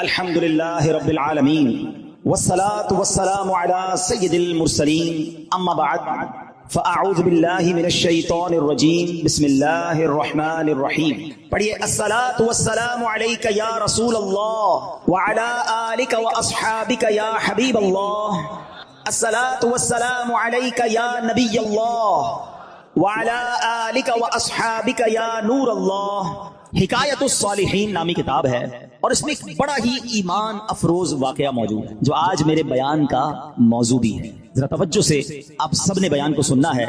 الحمدللہ رب العالمین والصلاة والسلام علی سید المرسلین اما بعد فاعوذ باللہ من الشیطان الرجیم بسم اللہ الرحمن الرحیم. پڑھیے الصلاة والسلام علیک یا رسول اللہ وعلی آلک واصحابک یا حبیب اللہ. الصلاة والسلام علیک یا نبی اللہ وعلی آلک واصحابک یا نور اللہ. حکایت الصالحین نامی کتاب ہے اور اس میں ایک بڑا ہی ایمان افروز واقعہ موجود ہے جو آج میرے بیان کا موضوع بھی ہے. ذرا توجہ سے آپ سب نے بیان کو سننا ہے.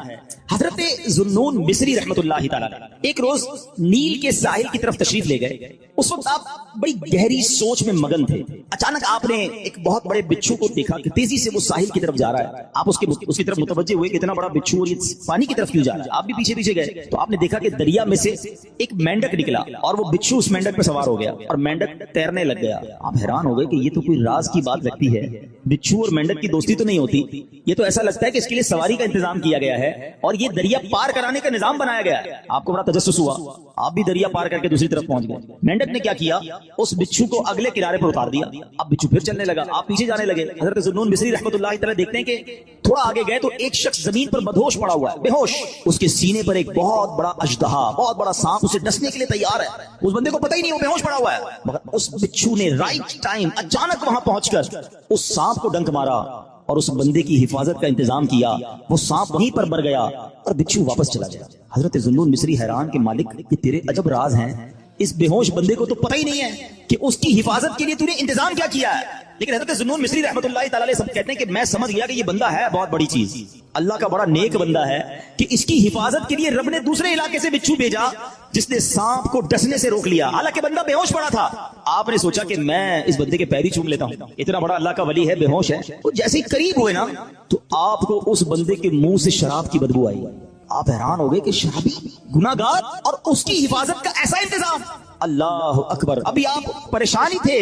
حضرت ذوالنون مصری رحمت اللہ تعالی ایک روز نیل کے ساحل کی طرف تشریف لے گئے. اس وقت آپ بڑی گہری سوچ میں مگن تھے. اچانک آپ نے ایک بہت بڑے بچھو کو دیکھا کہ تیزی سے وہ ساحل کی طرف جا رہا ہے. آپ اس کی طرف متوجہ ہوئے کہ اتنا بڑا بچھو اور یہ پانی کی طرف کیوں جا رہا ہے. آپ بھی پیچھے پیچھے گئے تو آپ نے دیکھا کہ دریا میں سے ایک مینڈک نکلا اور وہ بچھو اس مینڈک پہ سوار ہو گیا اور مینڈک تیرنے لگ گیا. آپ حیران ہو گئے کہ یہ تو کوئی راز کی بات لگتی ہے. بچھو اور مینڈک کی دوستی تو نہیں ہوتی. یہ تو ایسا لگتا ہے کہ اس کے لیے سواری کا انتظام کیا گیا ہے اور یہ دریا پار کرانے کا نظام بنایا گیا ہے. آپ کو بڑا تجسس ہوا. آپ بھی دریا پار کر کے دوسری طرف پہنچ گئے. مینڈک نے کیا کیا, اس بچھو کو اگلے کنارے پر اتار دیا. اب بچھو پھر چلنے لگا, آپ پیچھے جانے لگے. حضرت ذوالنون مصری رحمۃ اللہ تعالی دیکھتے ہیں کہ تھوڑا آگے گئے تو ایک شخص زمین پر بدہوش پڑا ہوا ہے, بے ہوش. اس کے سینے پر ایک بہت بڑا اژدہا, بہت بڑا سانپ اسے ڈسنے کے لیے تیار ہے. اس بندے کو پتہ ہی نہیں وہ بے ہوش پڑا ہوا ہے, مگر اس بچھو نے رائٹ ٹائم اچانک وہاں پہنچ کر اس سانپ کو ڈنک مارا اور اس بندے کی حفاظت کا انتظام کیا. وہ سانپ وہیں پر مر گیا اور بچھو واپس چلا گیا. حضرت ذوالنون مصری حیران کہ مالک یہ تیرے عجب راز ہیں. اس بے ہوش بندے کو تو پتہ ہی نہیں ہے کہ اس کی حفاظت کے لیے تو نے انتظام کیا کیا ہے. لیکن حضرت ذوالنون مصری رحمۃ اللہ تعالی علیہ سب کہتے ہیں کہ میں سمجھ گیا کہ یہ بندہ ہے بہت بڑی چیز, اللہ کا بڑا نیک بندہ ہے کہ اس کی حفاظت کے لیے رب نے دوسرے علاقے سے بچھو بھیجا جس نے سانپ کو ڈسنے سے روک لیا. حالانکہ بندہ بے ہوش پڑا تھا. آپ نے سوچا کہ میں اس بندے کے پیری چوم لیتا ہوں, اتنا بڑا اللہ کا ولی ہے, بے ہوش ہے. وہ جیسے ہی قریب ہوئے نا تو آپ کو اس بندے کے منہ سے شراب کی بدبو آئی. آپ حیران ہو گئے کہ شرابی, گناہگار, اور اس کی حفاظت کا ایسا انتظام. اللہ اکبر. ابھی آپ پریشان ہی تھے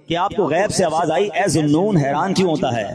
کہ آپ کو غیب سے آواز آئی, اے ذوالنون حیران کیوں ہوتا ہے,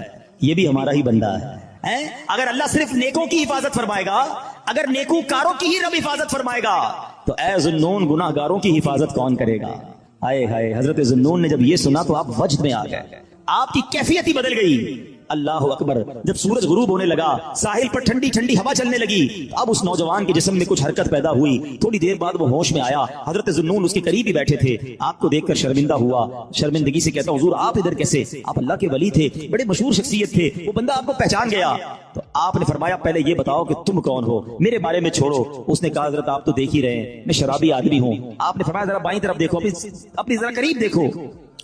یہ بھی ہمارا ہی بندہ ہے. اگر اللہ صرف نیکوں کی حفاظت فرمائے گا, اگر نیکو کاروں کی ہی رب حفاظت فرمائے گا, تو اے ذوالنون گناہگاروں کی حفاظت کون کرے گا. آئے ہائے. حضرت ذوالنون نے جب یہ سنا تو آپ وجد میں آ گئے, آپ کی کیفیت ہی بدل گئی. اللہ اکبر. جب سورج غروب ہونے لگا, ساحل پر ٹھنڈی ٹھنڈی ہوا چلنے لگی, اب اس نوجوان کے جسم میں کچھ حرکت پیدا ہوئی. تھوڑی دیر بعد وہ ہوش میں آیا. حضرت ذوالنون اس کے قریب ہی بیٹھے تھے. آپ کو دیکھ کر شرمندہ ہوا, شرمندگی سے کہتا, حضور آپ ادھر کیسے؟ آپ اللہ کے ولی تھے, بڑے مشہور شخصیت تھے. وہ بندہ آپ کو پہچان گیا. تو آپ نے فرمایا پہلے یہ بتاؤ کہ تم کون ہو, میرے بارے میں چھوڑو. اس نے کہا حضرت آپ تو دیکھ ہی رہے ہیں میں شرابی آدمی ہوں. آپ نے فرمایا ذرا بائیں طرف دیکھو, اپنی ذرا قریب دیکھو.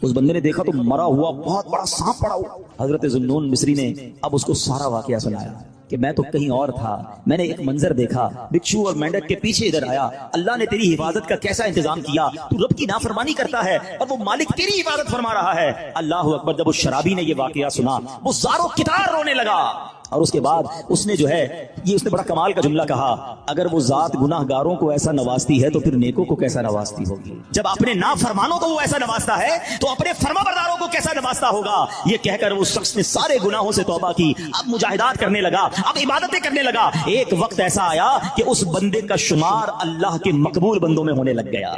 اس بندے نے دیکھا تو مرا ہوا بہت بڑا سانپ پڑا ہوا. حضرت ذوالنون مصری نے اب اس کو سارا واقعہ سنایا کہ میں تو کہیں اور تھا, میں نے ایک منظر دیکھا, بچھو اور مینڈک کے پیچھے ادھر آیا. اللہ نے تیری حفاظت کا کیسا انتظام کیا. تو رب کی نافرمانی کرتا ہے اور وہ مالک تیری حفاظت فرما رہا ہے. اللہ اکبر. جب اس شرابی نے یہ واقعہ سنا وہ زارو کتار رونے لگا. اور اس کے بعد اس نے جو ہے یہ اس نے بڑا کمال کا جملہ کہا, اگر وہ ذات گناہ گاروں کو ایسا نوازتی ہے تو پھر نیکوں کو کیسا نوازتی ہوگی. جب اپنے نافرمانوں کو وہ ایسا نوازتا ہے تو اپنے فرما برداروں کو کیسا نوازتا ہوگا. یہ کہہ کر وہ شخص نے سارے گناہوں سے توبہ کی, اب مجاہدات کرنے لگا, اب عبادتیں کرنے لگا. ایک وقت ایسا آیا کہ اس بندے کا شمار اللہ کے مقبول بندوں میں ہونے لگ گیا,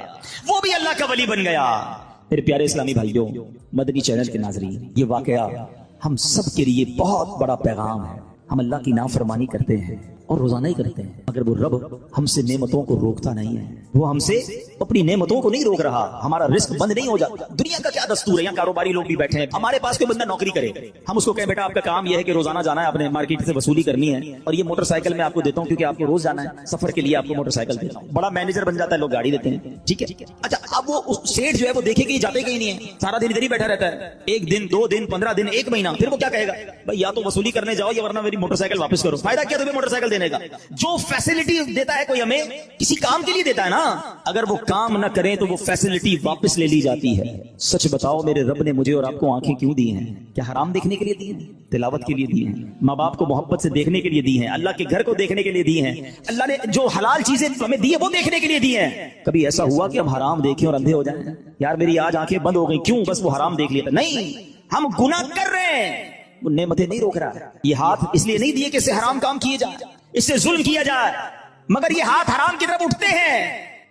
وہ بھی اللہ کا ولی بن گیا. میرے پیارے اسلامی بھائیوں, مدنی چینل کے ناظرین, یہ واقعہ ہم سب کے لیے بہت بڑا پیغام ہے. ہم اللہ کی نافرمانی کرتے ہیں اور روزانہ ہی کرتے ہیں, مگر وہ رب ہم سے نعمتوں کو روکتا نہیں ہے. وہ ہم سے اپنی نعمتوں کو نہیں روک رہا. ہمارا رزق بند نہیں ہو جاتا. دنیا کا کیا دستور ہے, یہاں کاروباری لوگ بھی بیٹھے ہیں, ہمارے پاس کوئی بندہ نوکری کرے, ہم اس کو کہیں بیٹا آپ کا کام یہ ہے کہ روزانہ جانا ہے, اپنے مارکیٹ سے وصولی کرنی ہے, اور یہ موٹر سائیکل میں آپ کو دیتا ہوں کیونکہ آپ کو روز جانا ہے, سفر کے لیے آپ کو موٹر سائیکل دیتا ہوں. بڑا مینیجر بن جاتا ہے, لوگ گاڑی دیتے ہیں, ٹھیک ہے. اچھا اب وہ سیٹ جو ہے وہ دیکھے کہ جاتے کہیں نہیں ہے, سارا دن ادھر ہی بیٹھا رہتا ہے, ایک دن, 2 دن, 15 دن, 1 مہینہ, پھر وہ کیا کہے گا, بھائی یا تو وصولی کرنے جاؤ یا ورنہ میری موٹر سائیکل واپس کرو. فائدہ کیا تمہیں موٹر سائیکل دینے کا. جو فیسلٹی دیتا ہے کوئی ہمیں کسی کام کے لیے دیتا ہے نا, اگر وہ کام نہ کریں تو وہ فیسلٹی واپس لے لی جاتی ہے. سچ بتاؤ میرے رب نے مجھے اور آپ کو آنکھیں کیوں دی ہیں؟ کیا حرام دیکھنے کے لیے دی ہیں؟ تلاوت کے لیے دی ہیں. ماں باپ کو محبت سے دیکھنے کے لیے دی ہیں. اللہ کے گھر کو دیکھنے کے لیے دی ہیں. اللہ نے جو حلال چیزیں ہمیں دی ہے وہ دیکھنے کے لیے دی ہیں. کبھی ایسا ہوا کہ ہم حرام دیکھیں اور اندھے ہو جائیں, یار میری آج آنکھیں بند ہو گئی, کیوں؟ بس وہ حرام دیکھ لیتا. نہیں, ہم گناہ کر رہے ہیں, وہ نعمتیں نہیں روک رہا. یہ ہاتھ اس لیے نہیں دیے کہ اس سے حرام کام کیے جائے, اس سے ظلم کیا جائے, مگر یہ ہاتھ حرام کی طرف اٹھتے ہیں.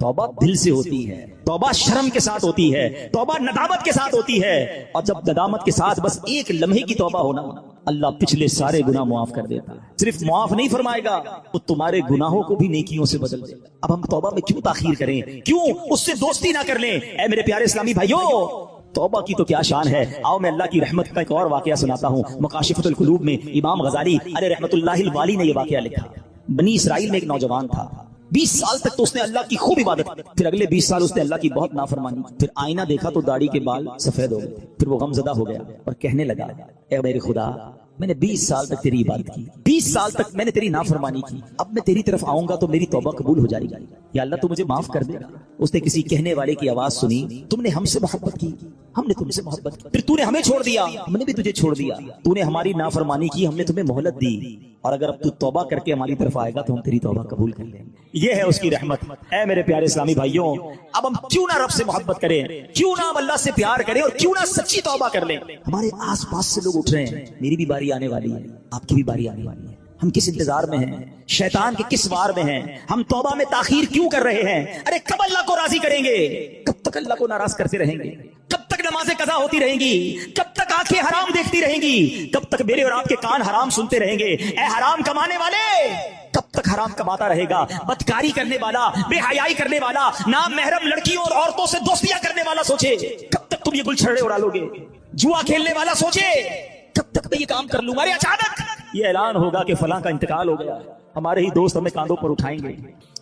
توبہ دل سے ہوتی ہے، توبہ شرم کے ساتھ ہوتی ہے، توبہ ندامت کے ساتھ ہوتی ہے، اور جب ندامت کے ساتھ بس ایک لمحے کی توبہ ہونا، اللہ پچھلے سارے گناہ معاف کر دیتا ہے۔ صرف معاف نہیں فرمائے گا، تو تمہارے گناہوں کو بھی نیکیوں سے بدل دے گا۔ اب ہم توبہ میں کیوں تاخیر کریں، کیوں اس سے دوستی نہ کر لیں؟ اے میرے پیارے اسلامی بھائیوں، توبہ کی تو کیا شان ہے۔ آؤ میں اللہ کی رحمت کا ایک اور واقعہ سناتا ہوں۔ مکاشفۃ القلوب میں امام غزالی علیہ رحمت اللہ الوالی نے یہ واقعہ لکھا۔ بنی اسرائیل میں ایک نوجوان تھا، 20 سال تک تو اس نے اللہ کی خوب عبادت کی، پھر اگلے 20 سال اس نے اللہ کی بہت نافرمانی کی، پھر آئینہ دیکھا تو داڑھی کے بال سفید ہو گئے، پھر وہ غمزدہ ہو گیا اور کہنے لگا، اے میرے خدا، میں نے 20 سال تک تیری عبادت کی، 20 سال تک میں نے تیری نافرمانی کی، اب میں تیری طرف آؤں گا تو میری توبہ قبول ہو جائے گی، یا اللہ تو مجھے معاف کر دے۔ اس نے کسی کہنے والے کی آواز سنی، تم نے ہم سے محبت کی، ہم نے تم سے محبت کی، پھر تو نے ہمیں چھوڑ دیا، ہم نے بھی تجھے چھوڑ دیا، تو نے ہماری نافرمانی کی، ہم نے تمہیں مہلت دی، اور اگر اب تو توبہ کر کے ہماری طرف آئے گا تو ہم تیری توبہ قبول کر لیں گے۔ یہ ہے اس کی رحمت۔ اے میرے پیارے اسلامی بھائیوں، اب ہم کیوں نہ رب سے محبت کریں، کیوں نہ ہم اللہ سے پیار کریں، اور کیوں نہ سچی توبہ کر لیں۔ ہمارے آس پاس سے لوگ اٹھ رہے ہیں، میری بھی باری آنے والی ہے، آپ کی بھی باری آنے والی ہے، ہم کس انتظار میں ہیں، شیطان کے کس وار میں ہیں، ہم توبہ میں تاخیر کیوں کر رہے ہیں؟ ارے کب اللہ کو راضی کریں گے؟ کب تک اللہ کو ناراض کرتے رہیں گے؟ کب تک نمازیں قضا ہوتی رہیں گی؟ کب تک آنکھیں حرام دیکھتی رہیں گی؟ کب تک میرے اور آپ کے کان حرام سنتے رہیں گے؟ اے حرام کمانے والے، کب تک حرام کماتا رہے گا؟ بدکاری کرنے والا، بے حیائی کرنے والا، نام محرم لڑکیوں اور عورتوں سے دوستیاں کرنے والا سوچے کب تک تم یہ گلچھڑے اڑا لو گے؟ جوا کھیلنے والا سوچے کب تک میں یہ کام کر لوں گا؟ ارے اچانک یہ اعلان ہوگا کہ فلاں کا انتقال ہو گیا، ہمارے ہی دوست ہمیں کاندھوں پر اٹھائیں گے،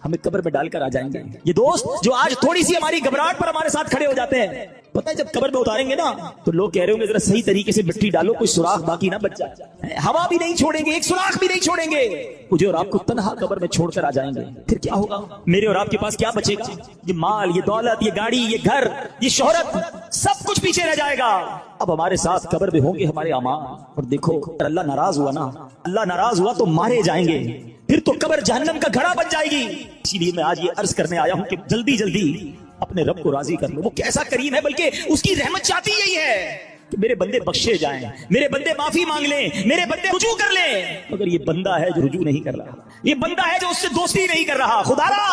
ہمیں قبر میں ڈال کر آ جائیں گے۔ یہ دوست جو آج تھوڑی سی ہماری گھبراہٹ پر ہمارے ساتھ کھڑے ہو جاتے ہیں، پتہ ہے جب قبر میں اتاریں گے نا تو لوگ کہہ رہے ہوں گے ذرا صحیح طریقے سے مٹی ڈالو، کوئی سوراخ باقی نہ بچ جائے، ہوا بھی نہیں چھوڑیں گے، ایک سوراخ بھی نہیں چھوڑیں گے، مجھے اور آپ کو تنہا قبر میں چھوڑ کر آ جائیں گے۔ پھر کیا ہوگا؟ میرے اور آپ کے پاس کیا بچے گا؟ یہ مال، یہ دولت، یہ گاڑی، یہ گھر، یہ شہرت، سب کچھ پیچھے رہ جائے گا۔ اب ہمارے ساتھ قبر میں ہوں گے ہمارے اعمال، اور دیکھو اگر اللہ ناراض ہوا نا، اللہ ناراض ہوا تو مارے جائیں گے، پھر تو قبر جہنم کا گھڑا بن جائے گی۔ اسی لیے میں آج یہ عرض کرنے آیا ہوں کہ جلدی جلدی اپنے رب کو راضی کر لو، وہ کیسا کریم ہے، بلکہ اس کی رحمت چاہتی یہی ہے کہ میرے بندے بخشے جائیں، میرے بندے معافی مانگ لیں، میرے بندے رجوع کر لیں۔ مگر یہ بندہ ہے جو رجوع نہیں کر رہا، یہ بندہ ہے جو اس سے دوستی نہیں کر رہا۔ خدا را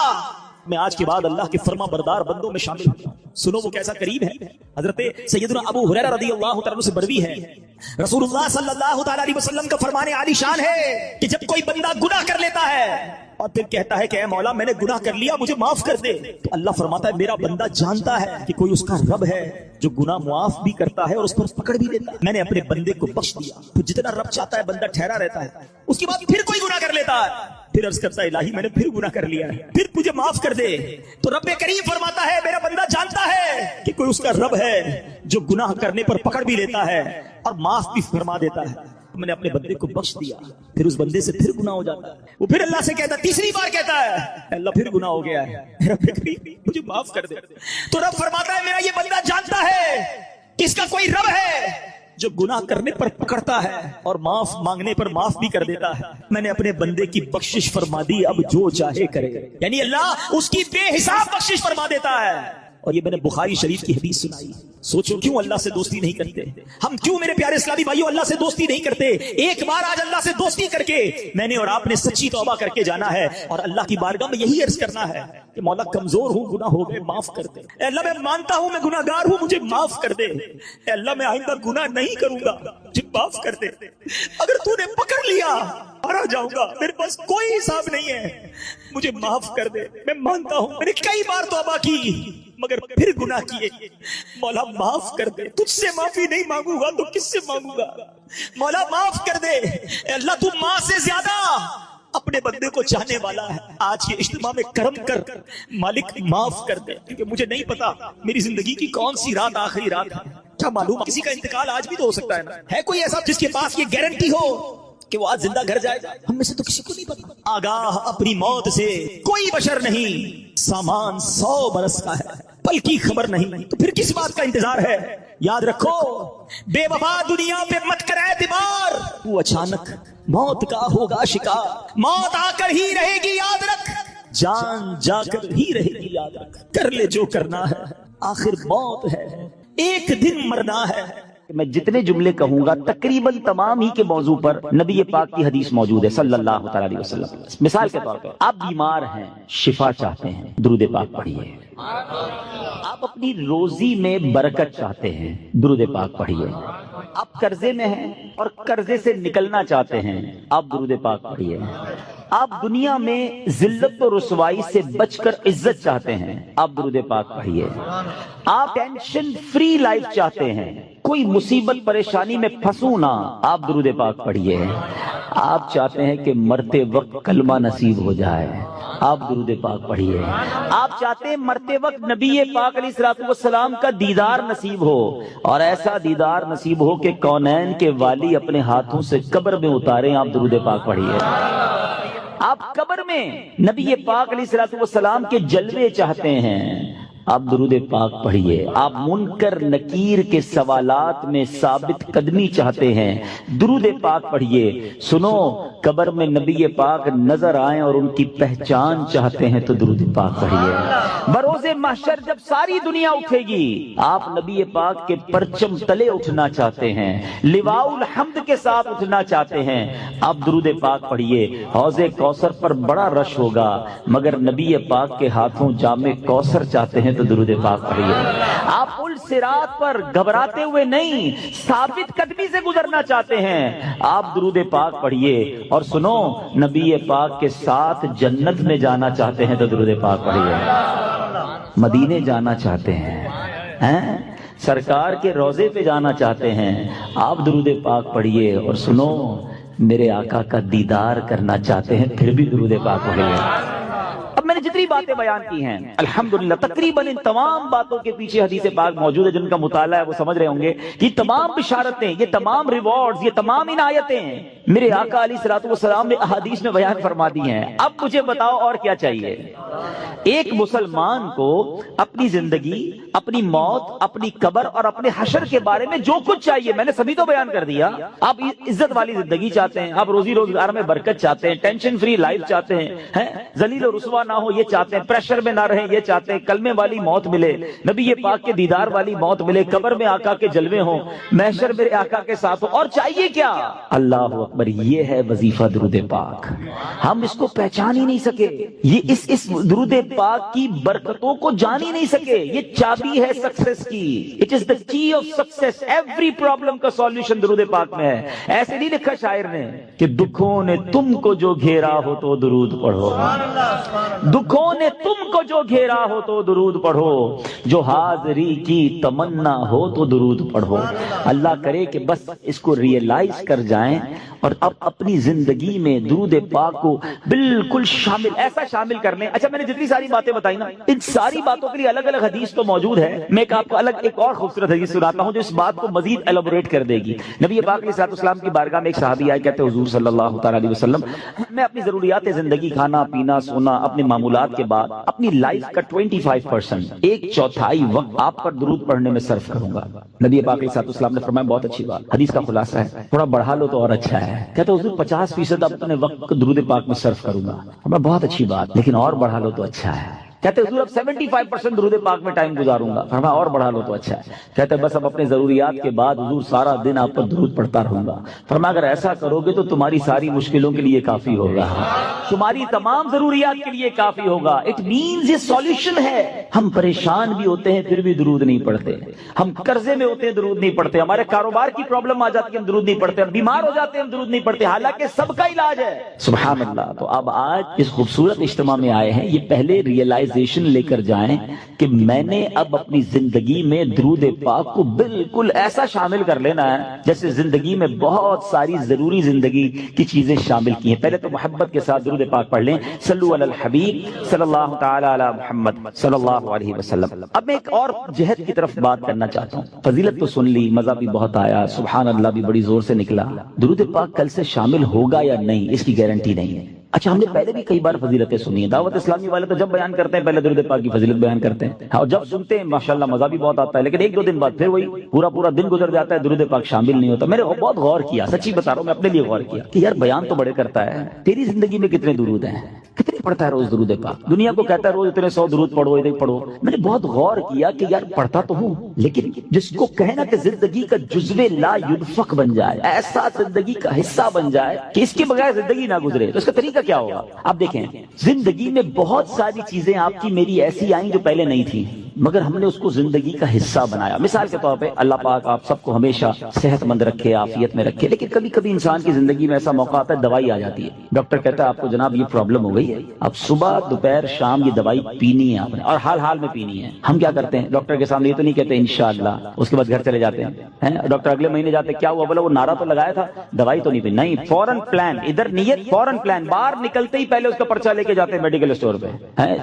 میں آج کے بعد اللہ کے فرما بردار بندوں میں شامل ہوں۔ سنو وہ کیسا کریم ہے۔ حضرت سیدنا ابو ہریرہ رضی اللہ تعالیٰ سے مروی ہے، رسول اللہ صلی اللہ تعالیٰ علیہ وسلم کا فرمان عالی شان ہے کہ جب کوئی بندہ گناہ کر لیتا ہے اور پھر کہتا ہے کہ اے مولا میں نے گناہ کر لیا، مجھے معاف کر دے، تو اللہ فرماتا ہے میرا بندہ جانتا ہے کہ کوئی اس کا رب ہے جو گناہ معاف بھی کرتا ہے اور اس پر پکڑ بھی لیتا ہے۔ میں نے اپنے بندے کو بخش دیا، پھر جتنا رب چاہتا ہے بندہ ٹھہرا رہتا ہے، اس کے بعد پھر کوئی گناہ کر لیتا ہے، پھر عرض کرتا ہے الہی میں نے پھر گناہ کر لیا ہے، پھر مجھے معاف کر دے۔ تو رب کریم فرماتا ہے میرا بندہ جانتا ہے کہ کوئی اس کا رب ہے جو گناہ کرنے پر پکڑ بھی لیتا ہے اور معاف بھی فرما دیتا ہے۔ میں نے اپنے بندے کو بخش دیا، پھر اس بندے سے پھر گناہ ہو جاتا ہے، وہ پھر اللہ سے کہتا ہے، تیسری بار کہتا ہے اللہ پھر گناہ ہو گیا ہے، رب کریم مجھے معاف کر دے۔ تو رب فرماتا ہے میرا یہ بندہ جانتا ہے کہ اس کا کوئی رب ہے جو گناہ کرنے پر پکڑتا ہے اور معاف مانگنے پر معاف بھی کر دیتا ہے۔ میں نے اپنے بندے کی بخشش فرما دی، اب جو چاہے کرے، یعنی اللہ اس کی بے حساب بخشش فرما دیتا ہے۔ اور یہ میں نے بخاری شریف کی حدیث سنائی۔ سوچو کیوں اللہ سے دوستی نہیں کرتے ہم، کیوں میرے پیارے اسلامی بھائیوں اللہ سے دوستی نہیں کرتے؟ ایک بار آج اللہ سے دوستی کر کے میں نے اور آپ نے سچی توبہ کر کے جانا ہے اور اللہ کی بارگاہ میں یہی عرض کرنا ہے کہ مولا کمزور ہوں، گناہ ہو گئے، معاف کر دے۔ اے اللہ میں مانتا ہوں میں گناہ گار ہوں، مجھے معاف کر دے۔ اے اللہ میں آئندہ گناہ نہیں کروں گا، مجھے معاف کر دے۔ اگر تو نے پکڑ لیا مارا جاؤں گا، میرے پاس کوئی حساب نہیں ہے، مجھے معاف کر دے۔ میں مانتا ہوں میں نے کئی بار توبہ کی مگر پھر گناہ کیے، مولا معاف کر دے۔ تجھ سے معافی نہیں مانگوں گا تو کس سے مانگوں گا؟ مولا معاف کر دے۔ اے اللہ تو ماں سے زیادہ اپنے بندے کو چاہنے والا ہے۔ آج کے اجتماع میں کرم کر مالک معاف کر دے، کیونکہ مجھے نہیں پتا میری زندگی کی کون سی رات آخری رات ہے، کیا معلوم کسی کا انتقال آج بھی تو ہو سکتا ہے نا۔ ہے کوئی ایسا جس کے پاس یہ گارنٹی ہو کہ وہ آج زندہ گھر جائے گا؟ ہم میں سے تو کسی کو نہیں پتا۔ آگاہ اپنی موت سے کوئی بشر نہیں، سامان 100 برس کا ہے، پل کی خبر نہیں، تو پھر کس بات کا انتظار ہے؟ یاد رکھو بے وفا دنیا پہ مت کر اعتبار، وہ اچانک موت کا ہوگا شکار، موت آ کر ہی رہے گی یاد رکھ، جان جا کر ہی رہے گی یاد رکھ، کر لے جو کرنا ہے آخر موت ہے، ایک دن مرنا ہے، میں جتنے جملے کہوں گا تقریباً تمام ہی کے موضوع پر نبی پاک کی حدیث موجود ہے صلی اللہ تعالی علیہ وسلم۔ مثال کے طور پر آپ بیمار ہیں، شفا چاہتے ہیں، درود پاک پڑھیے۔ آپ اپنی روزی میں برکت چاہتے ہیں، درود پاک پڑھیے۔ آپ قرضے میں ہیں اور قرضے سے نکلنا چاہتے ہیں، آپ درود پاک پڑھیے۔ آپ دنیا میں ذلت و رسوائی سے بچ کر عزت چاہتے ہیں، آپ درود پاک پڑھیے۔ آپ ٹینشن فری لائف چاہتے ہیں، کوئی مصیبت پریشانی میں پھنسوں نہ، آپ درود پاک پڑھیے۔ آپ چاہتے ہیں کہ مرتے وقت کلمہ نصیب ہو جائے، آپ درود پاک پڑھیے۔ آپ چاہتے ہیں مرتے وقت نبی پاک علیہ الصلوۃ والسلام کا دیدار نصیب ہو، اور ایسا دیدار نصیب ہو کہ کونین کے والی اپنے ہاتھوں سے قبر میں اتاریں، آپ درود پاک پڑھیے۔ آپ قبر میں نبی پاک علیہ الصلوۃ والسلام کے جلوے چاہتے ہیں، آپ درود پاک پڑھیے۔ آپ منکر نکیر کے سوالات میں ثابت قدمی چاہتے ہیں، درود پاک پڑھیے۔ سنو، قبر میں نبی پاک نظر آئیں اور ان کی پہچان چاہتے ہیں تو درود پاک پڑھیے۔ بروز محشر جب ساری دنیا اٹھے گی، آپ نبی پاک کے پرچم تلے اٹھنا چاہتے ہیں، لواء الحمد کے ساتھ اٹھنا چاہتے ہیں، آپ درود پاک پڑھیے۔ حوض کوثر پر بڑا رش ہوگا، مگر نبی پاک کے ہاتھوں جام کوثر چاہتے ہیں تو درود پاک پڑھیے۔ آپ پل صراط پر گھبراتے ہوئے نہیں، ثابت قدمی سے گزرنا چاہتے ہیں، آپ درود پاک پڑھیے۔ اور سنو، نبی پاک کے ساتھ جنت میں جانا چاہتے ہیں تو درود پاک پڑھیے۔ مدینے جانا چاہتے ہیں، سرکار کے روضے پہ جانا چاہتے ہیں، آپ درود پاک پڑھیے۔ اور سنو، میرے آقا کا دیدار کرنا چاہتے ہیں، پھر بھی درود پاک پڑھیے۔ اب میں نے جتنی باتیں بیان کی ہیں الحمدللہ تقریباً ان تمام باتوں کے پیچھے حدیث پاک موجود ہے، جن کا مطالعہ ہے وہ سمجھ رہے ہوں گے کہ یہ تمام بشارتیں، یہ تمام ریوارڈز، یہ تمام عنایتیں میرے آقا علیہ الصلوۃ والسلام نے احادیث میں بیان فرما دی ہیں۔ اب مجھے بتاؤ اور کیا چاہیے؟ ایک مسلمان کو اپنی زندگی، اپنی موت، اپنی قبر اور اپنے حشر کے بارے میں جو کچھ چاہیے میں نے سبھی تو بیان کر دیا۔ آپ عزت والی زندگی چاہتے ہیں، آپ روزی روزگار میں برکت چاہتے ہیں، ٹینشن فری لائف چاہتے ہیں، ذلیل و رسوا نہ ہو یہ چاہتے ہیں، پریشر میں نہ رہیں یہ چاہتے ہیں، کلمے والی موت ملے، نبی پاک کے دیدار والی موت ملے، قبر میں آقا کے جلوے ہوں، محشر میرے آقا کے ساتھ ہو، اور چاہیے کیا؟ اللہ اکبر، یہ ہے وظیفہ درود پاک۔ ہم اس کو پہچان ہی نہیں سکے، یہ اس درود پاک کی برکتوں کو جان ہی نہیں سکے۔ یہ چابی ہے سکسیس کی، اٹ از دا کی آف سکسیس۔ ایوری پرابلم کا سولوشن درود پاک میں ہے۔ ایسے نہیں لکھا شاعر نے کہ دکھوں نے تم کو جو گھیرا ہو تو درود پڑھو، دکھوں نے تم کو جو گھیرا ہو تو درود پڑھو، جو حاضری کی تمنا ہو تو درود پڑھو۔ اللہ کرے کہ بس اس کو ریئلائز کر جائیں اور اب اپنی زندگی میں درود پاک کو بالکل ایسا شامل کر لیں۔ اچھا، میں نے جتنی ساری باتیں بتائی نا، ان ساری باتوں کے لیے الگ الگ حدیث تو موجود ہے، میں آپ کو الگ ایک اور خوبصورت حدیث سناتا ہوں جو اس بات کو مزید ایلابوریٹ کر دے گی۔ نبی پاک علیہ الصلوۃ والسلام کی بارگاہ میں ایک صحابی آئے، کہتے حضور صلی اللہ تعالی علیہ وسلم، میں اپنی ضروریات زندگی، کھانا پینا سونا، اپنے معمولات کے بعد اپنی لائف کا 25%، ایک چوتھائی وقت آپ پر درود پڑھنے میں صرف کروں گا۔ نبی پاک علیہ الصلوۃ والسلام نے فرمایا بہت اچھی بات، حدیث کا خلاصہ ہے، تھوڑا بڑھا لو تو اور اچھا ہے۔ کہتے حضور 50% اپنے وقت کو درود پاک میں صرف کروں گا۔ فرمایا بہت اچھی بات، لیکن اور بڑھا لو تو اچھا ہے۔ کہتے حضور اب 75% درود پاک میں ٹائم گزاروں گا۔ فرمایا اور بڑھا لو تو اچھا ہے۔ کہتے بس اب اپنے ضروریات کے بعد حضور سارا دن آپ پر درود پڑھتا رہوں گا۔ فرمایا اگر ایسا کرو گے تو تمہاری ساری مشکلوں کے لیے کافی ہوگا، تمہاری تمام ضروریات کے لیے کافی ہوگا۔ اٹ مینز یہ سولوشن ہے۔ ہم پریشان بھی ہوتے ہیں پھر بھی درود نہیں پڑھتے، ہم قرضے میں ہوتے ہیں درود نہیں پڑھتے، ہمارے کاروبار کی پرابلم آ جاتی ہے ہم درود نہیں پڑھتے، ہم بیمار ہو جاتے ہیں ہم درود نہیں پڑھتے، حالانکہ سب کا علاج ہے۔ سبحان اللہ۔ تو اب آج اس خوبصورت اجتماع میں آئے ہیں، یہ پہلے ریئلائزیشن لے کر جائیں کہ میں نے اب اپنی زندگی میں درود پاک کو بالکل ایسا شامل کر لینا ہے جیسے زندگی میں بہت ساری ضروری زندگی کی چیزیں شامل کی ہیں۔ پہلے تو محبت کے ساتھ درود پاک پڑھ لیں، صلو علی الحبیب صلی اللہ تعالی علی محمد صلی اللہ علیہ وسلم۔ اب میں ایک اور جہت کی طرف بات کرنا چاہتا ہوں۔ فضیلت تو سن لی، مزہ بھی بہت آیا، سبحان اللہ بھی بڑی زور سے نکلا، درود پاک کل سے شامل ہوگا یا نہیں اس کی گارنٹی نہیں ہے۔ اچھا، ہم نے پہلے بھی کئی بار فضیلتیں سنی ہیں، دعوت اسلامی والے تو جب بیان کرتے ہیں پہلے درود پاک کی فضیلت بیان کرتے ہیں، اور جب سنتے ہیں ماشاءاللہ مزہ بھی بہت آتا ہے، لیکن ایک دو دن بعد پھر وہی پورا دن گزر جاتا ہے، درود پاک شامل نہیں ہوتا۔ میں نے بہت غور کیا، سچی بتا رہا ہوں، میں اپنے لیے غور کیا کہ یار بیان تو بڑے کرتا ہے، تیری زندگی میں کتنے درود ہیں، کتنی پڑھتا ہے روز درود پاک، دنیا کو کہتا ہے روز اتنے 100 درود پڑھو، اتنے پڑھو. میں نے بہت غور کیا کہ یار پڑھتا تو ہوں، لیکن جس کو کہنا کہ زندگی کا جزو لا ينفق بن جائے، ایسا زندگی کا حصہ بن جائے کہ اس کے بغیر زندگی نہ گزرے، تو اس کا طریقہ کیا ہوگا؟ آپ دیکھیں زندگی میں بہت ساری چیزیں آپ کی میری ایسی آئیں جو پہلے نہیں تھی، مگر ہم نے اس کو زندگی کا حصہ بنایا. مثال کے طور پہ اللہ پاک آپ سب کو ہمیشہ صحت مند رکھے، عافیت میں رکھے، لیکن کبھی کبھی انسان کی زندگی میں ایسا موقع آتا ہے دوائی آ جاتی ہے. ڈاکٹر کہتا ہے آپ کو جناب یہ پرابلم ہو گئی ہے، اب صبح دوپہر شام یہ دوائی پینی ہے آپ نے، اور حال حال میں پینی ہے. ہم کیا کرتے ہیں؟ ڈاکٹر کے سامنے یہ تو نہیں کہتے انشاءاللہ، اس کے بعد گھر چلے جاتے ہیں. ڈاکٹر اگلے مہینے جاتے کیا ہوا؟ بولا وہ نعرہ تو لگایا تھا، دوائی تو نہیں پی. نہیں، فوراً پلان، ادھر نیت فوراً پلان، باہر نکلتے ہی پہلے اس کا پرچہ لے کے جاتے ہیں میڈیکل اسٹور پہ.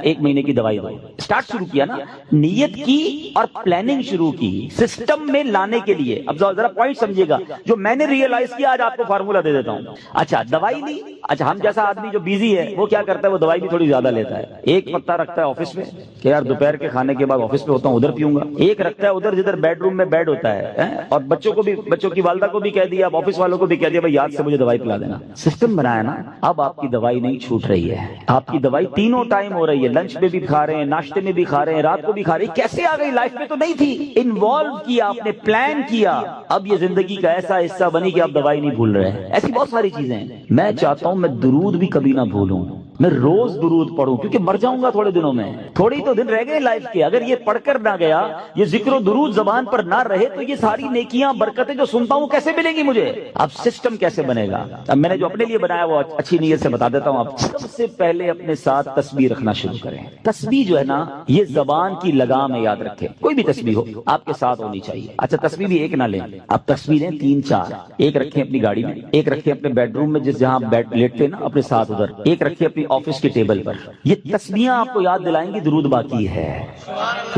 1 مہینے کی دوائی دو. اسٹارٹ شروع کیا نا، نیت کی اور پلاننگ شروع کی سسٹم میں لانے کے لیے. اب ذرا پوائنٹ سمجھیے گا جو میں نے ریئلائز کیا، آج آپ کو فارمولا دے دیتا ہوں. اچھا دوائی لی، اچھا ہم جیسا آدمی جو بیزی ہے وہ کیا کرتا ہے؟ وہ دوائی بھی تھوڑی زیادہ لیتا ہے. ایک پتا رکھتا ہے آفس میں کہ یار دوپہر کے کھانے کے بعد آفس پہ ہوتا ہوں ادھر پیوں گا. ایک رکھتا ہے ادھر جدھر بیڈ روم میں بیڈ ہوتا ہے، اور بچوں کو بھی، بچوں کی والدہ کو بھی کہہ دیا، اب آفس والوں کو بھی کہہ دیا بھائی یاد سے مجھے دوائی پلا دینا. سسٹم بنایا نا. اب آپ کی دوائی نہیں چھوٹ رہی ہے، آپ کی دوائی تینوں ٹائم ہو رہی ہے. لنچ میں بھی کھا رہے ہیں، ناشتے میں بھی کھا رہے ہیں، رات کو بھی کھا رہے ہیں. کیسے آ گئی؟ لائف میں تو نہیں تھی. انوالو کیا آپ نے، پلان کیا، اب یہ زندگی کا ایسا حصہ بنی کہ آپ دوائی نہیں بھول رہے ہیں. ایسی بہت ساری چیزیں ہیں. میں چاہتا ہوں میں درود بھی کبھی نہ بھولوں، میں روز درود پڑھوں، کیونکہ مر جاؤں گا تھوڑے دنوں میں، تھوڑی تو دن رہ گئے لائف کے. اگر یہ پڑھ کر نہ گیا، یہ ذکر و درود زبان پر نہ رہے، تو یہ ساری نیکیاں برکتیں جو سنتا ہوں کیسے ملیں گی مجھے؟ اب سسٹم کیسے بنے گا؟ اب میں نے جو اپنے لیے بنایا وہ اچھی نیت سے بتا دیتا ہوں. آپ سب سے پہلے اپنے ساتھ تسبیح رکھنا شروع کریں. تسبیح جو ہے نا یہ زبان کی لگام ہے، یاد رکھیں. کوئی بھی تسبیح ہو آپ کے ساتھ ہونی چاہیے. اچھا تسبیح بھی ایک نہ لیں، آپ تسبیح لیں 3-4. ایک رکھیں اپنی گاڑی میں، ایک رکھیں اپنے بیڈ روم میں جہاں بیڈ لیٹتے نا اپنے ساتھ ادھر، ایک رکھیں اپنی آفس کے ٹیبل پر. یہ تسبیحاں آپ کو یاد دلائیں گی درود باقی ہے،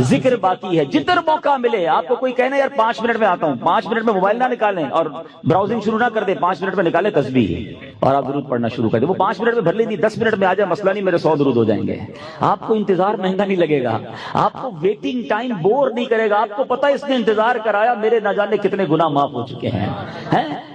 ذکر باقی ہے. جدھر موقع ملے آپ کو کوئی کہنا یار 5 منٹ میں آتا ہوں، 5 منٹ میں موبائل نہ نکالیں اور براؤزنگ شروع نہ کر دیں، 5 منٹ میں نکالیں تسبیح اور آپ درود پڑھنا شروع کر دیں. وہ 5 منٹ میں بھر لیں گی، 10 منٹ میں آ جائے مسئلہ نہیں، میرے 100 درود ہو جائیں گے. آپ کو انتظار مہنگا نہیں لگے گا، آپ کو ویٹنگ ٹائم بور نہیں کرے گا. آپ کو پتہ اس نے انتظار کرایا، میرے نہ جانے کتنے گناہ معاف ہو چکے ہیں.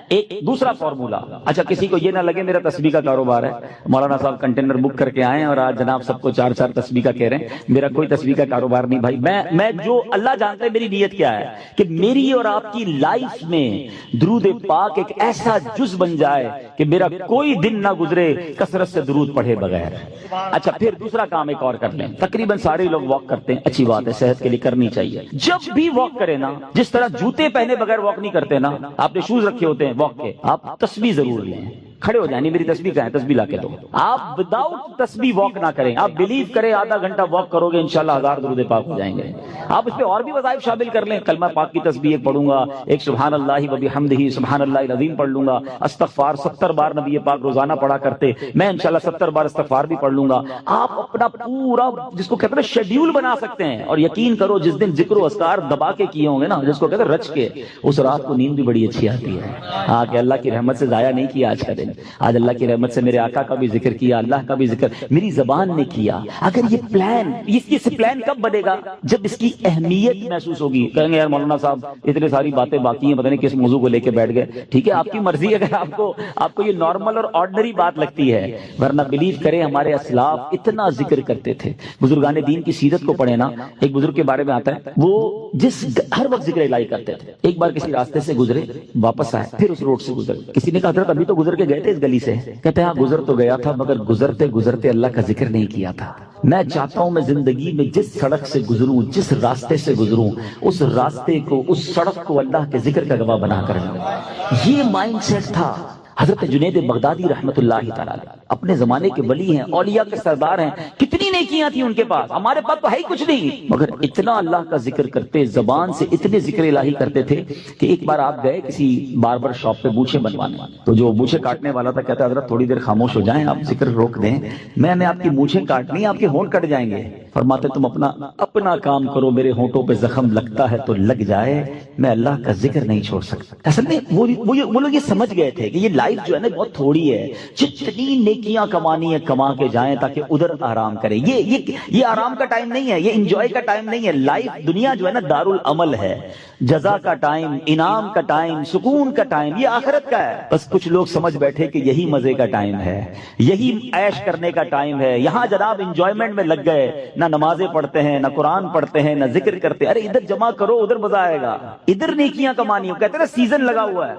ایک دوسرا فارمولا. اچھا کسی کو یہ نہ لگے میرا تسبیح کا کاروبار ہے، مولانا صاحب کنٹینر بک کر کے آئے اور آج جناب سب کو 4 تسبیح کا کہہ رہے ہیں. میرا کوئی تسبیح کا کاروبار نہیں بھائی. میں جو اللہ جانتا ہے میری نیت کیا ہے کہ میری اور آپ کی لائف میں درود پاک ایک ایسا جز بن جائے کہ میرا کوئی دن نہ گزرے کثرت سے درود پڑھے بغیر. اچھا پھر دوسرا کام ایک اور کر لیں. تقریباً سارے لوگ واک کرتے ہیں، اچھی بات ہے، صحت کے لیے کرنی چاہیے. جب بھی واک کریں نا، جس طرح جوتے پہنے بغیر واک نہیں کرتے نا، آپ نے شوز رکھے ہوتے ہیں واک کے، آپ تسبیح ضرور لیں. کھڑے ہو جائیں، میری تسبیح کہاں ہے، تسبیح لا کے دو. آپ وداؤٹ تسبیح واک نہ کریں. آپ بلیو کریں آدھا گھنٹہ واک کرو گے انشاءاللہ 1000 درود پاک ہو جائیں گے. آپ اس پہ اور بھی وظائف شامل کر لیں. کلمہ پاک کی تسبیح ایک پڑھوں گا، ایک سبحان اللہ و بحمدہ سبحان اللہ العظیم پڑھ لوں گا. استغفار 70 بار نبی پاک روزانہ پڑھا کرتے، میں انشاءاللہ 70 بار استغفار بھی پڑھ لوں گا. آپ اپنا پورا جس کو کہتے ہیں شیڈیول بنا سکتے ہیں. اور یقین کرو جس دن ذکر و اذکار دبا کے کیے ہوں گے نا، جس کو کہتے ہیں رچ کے، اس رات کو نیند بھی بڑی اچھی آتی ہے. ہاں کہ اللہ کی رحمت سے ضائع نہیں کیا آج کا دن. آج اللہ کی رحمت سے میرے آقا کا بھی ذکر کیا، اللہ کا بھی ذکر میری زبان نے کیا. اگر یہ پلان، اس پلان کب بنے گا؟ جب اس کی اہمیت محسوس ہوگی. کہیں گے یار مولانا صاحب اتنے ساری باتیں باقی ہیں، پتہ نہیں کس موضوع کو لے کے بیٹھ گئے. ٹھیک ہے، آپ کی مرضی. اگر آپ کو یہ نارمل اور آرڈنری بات لگتی ہے، ورنہ بلیو کریں ہمارے اسلاف اتنا ذکر کرتے تھے. بزرگان دین کی سیرت کو پڑھے نا، ایک بزرگ کے بارے میں آتا ہے وہ ہر وقت ذکر الہی کرتے تھے. ایک بار کسی راستے سے گزرے، واپس آئے، پھر اس روڈ سے گزرے. کسی نے کہا حضرت ابھی تو گزر کے گئے تھے اس گلی سے. کہتے ہیں ہاں گزر تو گیا تھا، مگر گزرتے گزرتے اللہ کا ذکر نہیں کیا تھا. میں چاہتا ہوں میں زندگی میں جس سڑک سے گزروں، جس راستے سے گزروں، اس راستے کو، اس سڑک کو اللہ کے ذکر کا گواہ بنا کر لوں. یہ مائنڈ سیٹ تھا. حضرت جنید بغدادی رحمت اللہ تعالی اپنے زمانے کے ولی ہیں، اولیاء کے سردار ہیں. کتنی نیکیاں تھیں ان کے پاس، ہمارے پاس تو ہے ہی کچھ نہیں، مگر اتنا اللہ کا ذکر کرتے، زبان سے اتنے ذکر الہی کرتے تھے کہ ایک بار آپ گئے کسی باربر شاپ پہ مونچھیں بنوانے، تو جو مونچھیں کاٹنے والا تھا کہتا حضرت تھوڑی دیر خاموش ہو جائیں، آپ ذکر روک دیں، میں نے آپ کی مونچھیں کاٹنی، آپ کے ہونٹ کٹ جائیں گے. فرماتے تم اپنا کام کرو، میرے ہونٹوں پہ زخم لگتا ہے تو لگ جائے، میں اللہ کا ذکر نہیں چھوڑ سکتا۔ اصل میں وہ لوگ یہ سمجھ گئے تھے کہ یہ لائف جو ہے نا بہت تھوڑی ہے، جتنی نیکیاں کمانی ہے کما کے جائیں تاکہ ادھر آرام کریں۔ یہ آرام کا ٹائم نہیں ہے، یہ انجوائے کا ٹائم نہیں ہے۔ لائف دنیا جو ہے نا دار العمل ہے، جزا کا ٹائم، انعام کا ٹائم، سکون کا ٹائم یہ آخرت کا ہے۔ بس کچھ لوگ سمجھ بیٹھے کہ یہی مزے کا ٹائم ہے، یہی عیش کرنے کا ٹائم ہے، یہاں جناب انجوائمنٹ میں لگ گئے، نہ نمازیں پڑھتے ہیں، نہ قرآن پڑھتے ہیں، نہ ذکر کرتے ہیں۔ ارے ادھر جمع کرو، ادھر مزہ آئے گا، ادھر نیکیاں کمانی ہو۔ کہتے ہیں نا سیزن لگا ہوا ہے،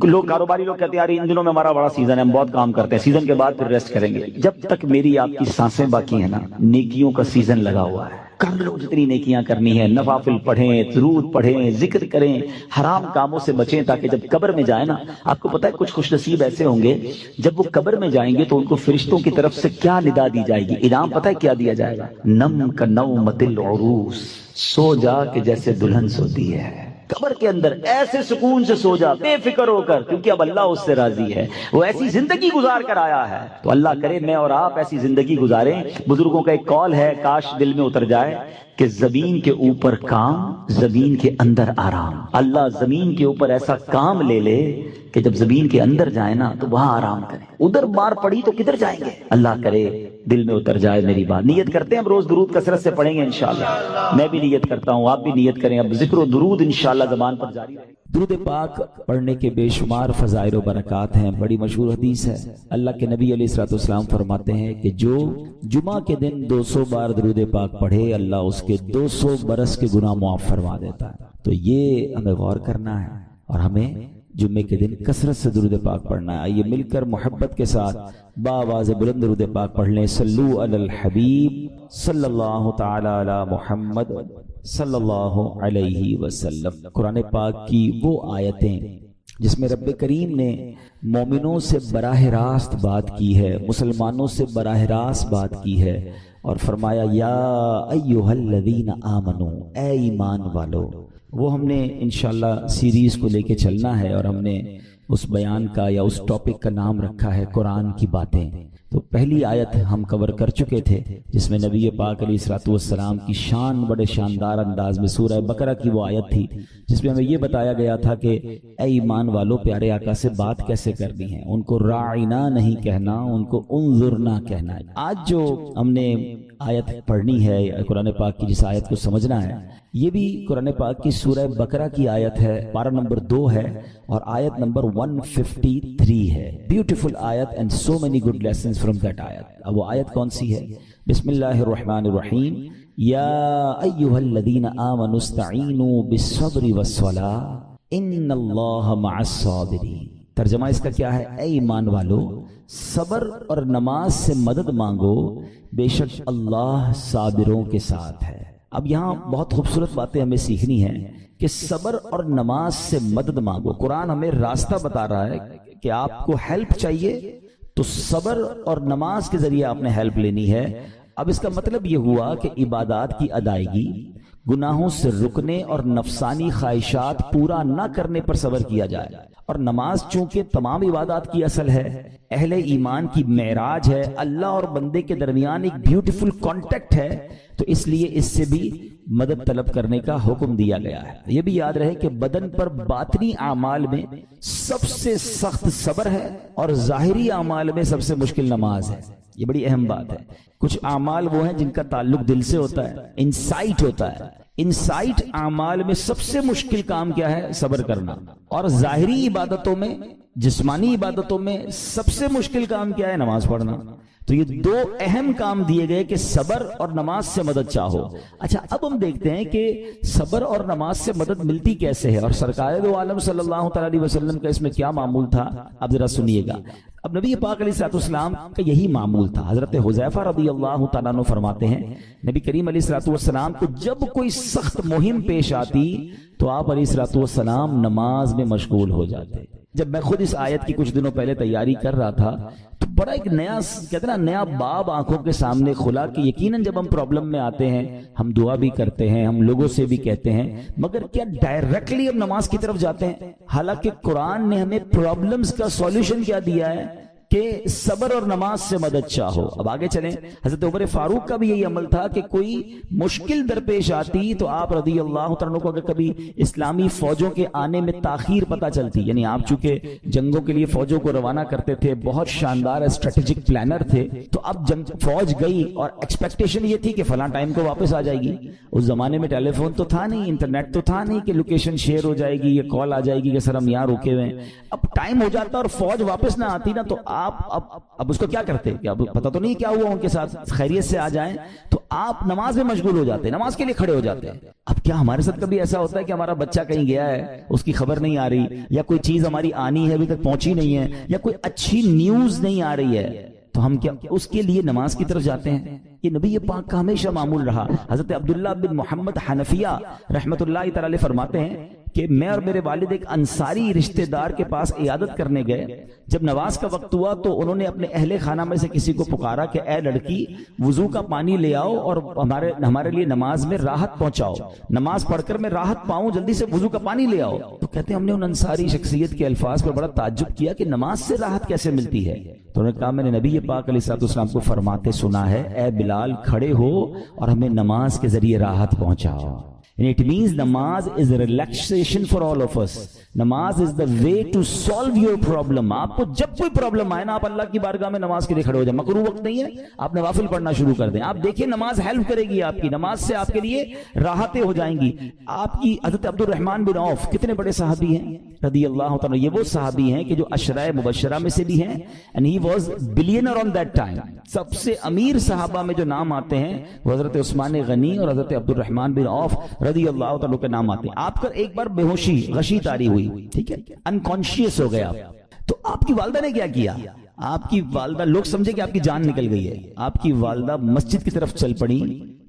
لوگ کاروباری لوگ کہتے ہیں یار ان دنوں میں ہمارا بڑا سیزن ہے، ہم بہت کام کرتے ہیں، سیزن کے بعد پھر ریسٹ کریں گے۔ جب تک میری آپ کی سانسیں باقی ہیں نا، نیکیوں کا سیزن لگا ہوا ہے۔ کر لو جتنی نیکیاں کرنی ہے، نوافل پڑھیں، درود پڑھیں، ذکر کریں، حرام کاموں سے بچیں، تاکہ جب قبر میں جائیں نا، آپ کو پتہ ہے کچھ خوش نصیب ایسے ہوں گے جب وہ قبر میں جائیں گے تو ان کو فرشتوں کی طرف سے کیا ندا دی جائے گی، انعام پتہ ہے کیا دیا جائے گا؟ نم کا نومۃ العروس، سو جا کہ جیسے دلہن سوتی ہے۔ قبر کے اندر ایسے سکون سے سو جا، بے فکر ہو کر، کیونکہ اب اللہ اس سے راضی ہے، وہ ایسی زندگی گزار کر آیا ہے۔ تو اللہ کرے میں اور آپ ایسی زندگی گزاریں۔ بزرگوں کا ایک قول ہے، کاش دل میں اتر جائے کہ زمین کے اوپر کام، زمین کے اندر آرام۔ اللہ زمین کے اوپر ایسا کام لے لے کہ جب زمین کے اندر جائیں نا تو وہاں آرام کریں، ادھر مار پڑی تو کدھر جائیں گے؟ اللہ کرے دل میں اتر جائے میری بات۔ نیت کرتے ہیں ہم روز درود کثرت سے پڑھیں گے انشاءاللہ، میں بھی نیت کرتا ہوں، آپ بھی نیت کریں، اب ذکر و درود انشاءاللہ زبان پر جاری رہے۔ درود پاک پڑھنے کے بے شمار فضائل و برکات ہیں۔ بڑی مشہور حدیث ہے، اللہ کے نبی علیہ الصلوۃ والسلام فرماتے ہیں کہ جو جمعہ کے دن 200 بار درود پاک پڑھے، اللہ اس کے 200 برس کے گناہ معاف فرما دیتا ہے۔ تو یہ ہمیں غور کرنا ہے اور ہمیں جمعے کے دن کثرت سے درود پاک پڑھنا ہے۔ آئیے مل کر محبت کے ساتھ بآواز بلند درود پاک پڑھ لیں۔ صلو علی الحبیب صلی اللہ تعالی علی محمد صلی اللہ علیہ وسلم۔ قرآن پاک کی وہ آیتیں جس میں رب کریم نے مومنوں سے براہ راست بات کی ہے، مسلمانوں سے براہ راست بات کی ہے، اور فرمایا یا ایھا الذین آمنو، اے ایمان والو۔ وہ ہم نے انشاءاللہ سیریز کو لے کے چلنا ہے، اور ہم نے اس بیان کا یا اس ٹاپک کا نام رکھا ہے قرآن کی باتیں۔ تو پہلی آیت ہم کور کر چکے تھے جس میں نبی پاک علیہ الصلوۃ والسلام کی شان بڑے شاندار انداز میں، سورہ بقرہ کی وہ آیت تھی جس میں ہمیں یہ بتایا گیا تھا کہ اے ایمان والو، پیارے آقا سے بات کیسے کرنی ہے، ان کو راعنا نہیں کہنا، ان کو انظرنا کہنا ہے۔ آج جو ہم نے آیت پڑھنی ہے قرآن پاک کی، جس آیت کو سمجھنا ہے، یہ بھی قرآن پاک کی سورہ بقرہ کی آیت ہے، پارہ نمبر 2 ہے اور آیت نمبر 153 ہے۔ بیوٹیفل آیت and so many good lessons from that آیت۔ اب وہ آیت کون سی ہے؟ بسم اللہ الرحمن الرحیم، یا ایھا الذین آمنوا استعینوا بالصبر والصلاۃ ان اللہ مع الصابرین۔ ترجمہ اس کا کیا ہے؟ اے ایمان والو، صبر اور نماز سے مدد مانگو، بے شک اللہ صابروں کے ساتھ ہے۔ اب یہاں بہت خوبصورت باتیں ہمیں سیکھنی ہیں کہ صبر اور نماز سے مدد مانگو۔ قرآن ہمیں راستہ بتا رہا ہے کہ آپ کو ہیلپ چاہیے تو صبر اور نماز کے ذریعے آپ نے ہیلپ لینی ہے۔ اب اس کا مطلب یہ ہوا کہ عبادات کی ادائیگی، گناہوں سے رکنے اور نفسانی خواہشات پورا نہ کرنے پر صبر کیا جائے، اور نماز چونکہ تمام عبادات کی اصل ہے، اہل ایمان کی معراج ہے، اللہ اور بندے کے درمیان ایک بیوٹیفل کانٹیکٹ ہے، تو اس لیے اس سے بھی مدد طلب کرنے کا حکم دیا گیا ہے۔ یہ بھی یاد رہے کہ بدن پر باطنی اعمال میں سب سے سخت صبر ہے اور ظاہری اعمال میں سب سے مشکل نماز ہے۔ یہ بڑی اہم بات ہے۔ کچھ اعمال وہ ہیں جن کا تعلق دل سے ہوتا ہے، انسائٹ ہوتا ہے۔ انسائٹ اعمال میں سب سے مشکل کام کیا ہے؟ صبر کرنا۔ اور ظاہری عبادتوں میں، جسمانی عبادتوں میں سب سے مشکل کام کیا ہے؟ نماز پڑھنا۔ تو یہ دو اہم کام دیے گئے کہ صبر اور نماز سے مدد چاہو۔ اچھا، اب ہم دیکھتے ہیں کہ صبر اور نماز سے مدد ملتی کیسے ہے، اور سرکار دو عالم صلی اللہ تعالی علیہ وسلم کا اس میں کیا معمول تھا، اب ذرا سنیے گا۔ اب نبی پاک علیہ الصلوۃ والسلام کا یہی معمول تھا۔ حضرت حذیفہ رضی اللہ تعالیٰ عنہ فرماتے ہیں نبی کریم علیہ الصلوۃ والسلام کو جب کوئی سخت مہم پیش آتی تو آپ علیہ الصلوۃ والسلام نماز میں مشغول ہو جاتے۔ جب میں خود اس آیت کی کچھ دنوں پہلے تیاری کر رہا تھا تو بڑا ایک نیا، کہتے ہیں نا، نیا باب آنکھوں کے سامنے کھلا کہ یقیناً جب ہم پرابلم میں آتے ہیں ہم دعا بھی کرتے ہیں، ہم لوگوں سے بھی کہتے ہیں، مگر کیا ڈائریکٹلی ہم نماز کی طرف جاتے ہیں؟ حالانکہ قرآن نے ہمیں پرابلمز کا سولوشن کیا دیا ہے؟ کہ صبر اور نماز سے مدد چاہو. اب آگے چلیں. حضرت عمر فاروق کا بھی یہی عمل تھا کہ کوئی مشکل درپیش آتی تو آپ رضی اللہ تعالیٰ کو اگر کبھی اسلامی فوجوں کے آنے میں تاخیر پتہ چلتی، یعنی آپ چونکہ جنگوں کے لیے فوجوں کو روانہ کرتے تھے، بہت شاندار اسٹریٹجک پلانر تھے، تو اب فوج گئی اور ایکسپیکٹیشن یہ تھی کہ فلاں ٹائم کو واپس آ جائے گی. اس زمانے میں ٹیلی فون تو تھا نہیں، انٹرنیٹ تو تھا نہیں کہ لوکیشن شیئر ہو جائے گی یا کال آ جائے گی کہ سر ہم یہاں رکے ہوئے ہیں. اب ٹائم ہو جاتا اور فوج واپس نہ آتی نا، تو آپ اب اس کو کیا کرتے کہ اب پتہ تو نہیں کیا ہوا ان کے ساتھ، خیریت سے آ جائیں، تو آپ نماز میں مشغول ہو جاتے ہیں، نماز کے لیے کھڑے ہو جاتے ہیں. اب کیا ہمارے ساتھ کبھی ایسا ہوتا ہے کہ ہمارا بچہ کہیں گیا ہے، اس کی خبر نہیں آ رہی، یا کوئی چیز ہماری آنی ہے ابھی تک پہنچی نہیں ہے، یا کوئی اچھی نیوز نہیں آ رہی ہے، تو ہم کیا اس کے لیے نماز کی طرف جاتے ہیں؟ یہ نبی پاک کا ہمیشہ معمول رہا. حضرت عبداللہ بن محمد حنفیہ رحمت اللہ تعالی علیہ فرماتے ہیں کہ میں اور میرے والد ایک انصاری رشتہ دار کے پاس عیادت کرنے گئے. جب نماز کا وقت ہوا تو انہوں نے اپنے اہل خانہ میں سے کسی کو پکارا کہ اے لڑکی، وضو کا پانی لے آؤ اور ہمارے لیے نماز میں راحت پہنچاؤ، نماز پڑھ کر میں راحت پاؤں، جلدی سے وضو کا پانی لے آؤ. تو کہتے ہیں ہم نے ان انصاری شخصیت کے الفاظ پر بڑا تعجب کیا کہ نماز سے راحت کیسے ملتی ہے. تو انہوں نے کہا میں نے نبی پاک علیہ السلام کو فرماتے سنا ہے، اے بلال کھڑے ہو اور ہمیں نماز کے ذریعے راحت پہنچاؤ. And it means namaz is a relaxation for all of us. نماز is the way to solve your problem. آپ کو جب کوئی پرابلم آئے نا، آپ اللہ کی بارگاہ میں نماز کے لیے کھڑے ہو جائیں. مکروہ وقت نہیں ہے، آپ نوافل پڑھنا شروع کر دیں. آپ دیکھیں نماز ہیلپ کرے گی آپ کی، نماز سے آپ کے لیے راحتیں ہو جائیں گی. آپ کی حضرت عبد الرحمن بن عوف کتنے بڑے صحابی ہیں رضی اللہ تعالیٰ. یہ وہ صحابی ہیں کہ جو عشرہ مبشرہ میں سے بھی ہیں. And he was billionaire on that time. سب سے امیر صحابہ میں جو نام آتے ہیں وہ حضرت عثمان غنی اور حضرت عبد الرحمن بن عوف رضی اللہ تعالیٰ کے نام آتے ہیں. آپ کا ایک بار بے ہوشی غشی طاری ہوئی، ٹھیک ہے، انکانشیس ہو گیا. تو آپ کی والدہ نے کیا کیا؟ آپ کی والدہ، لوگ سمجھے کہ آپ کی جان نکل گئی ہے، آپ کی والدہ مسجد کی طرف چل پڑی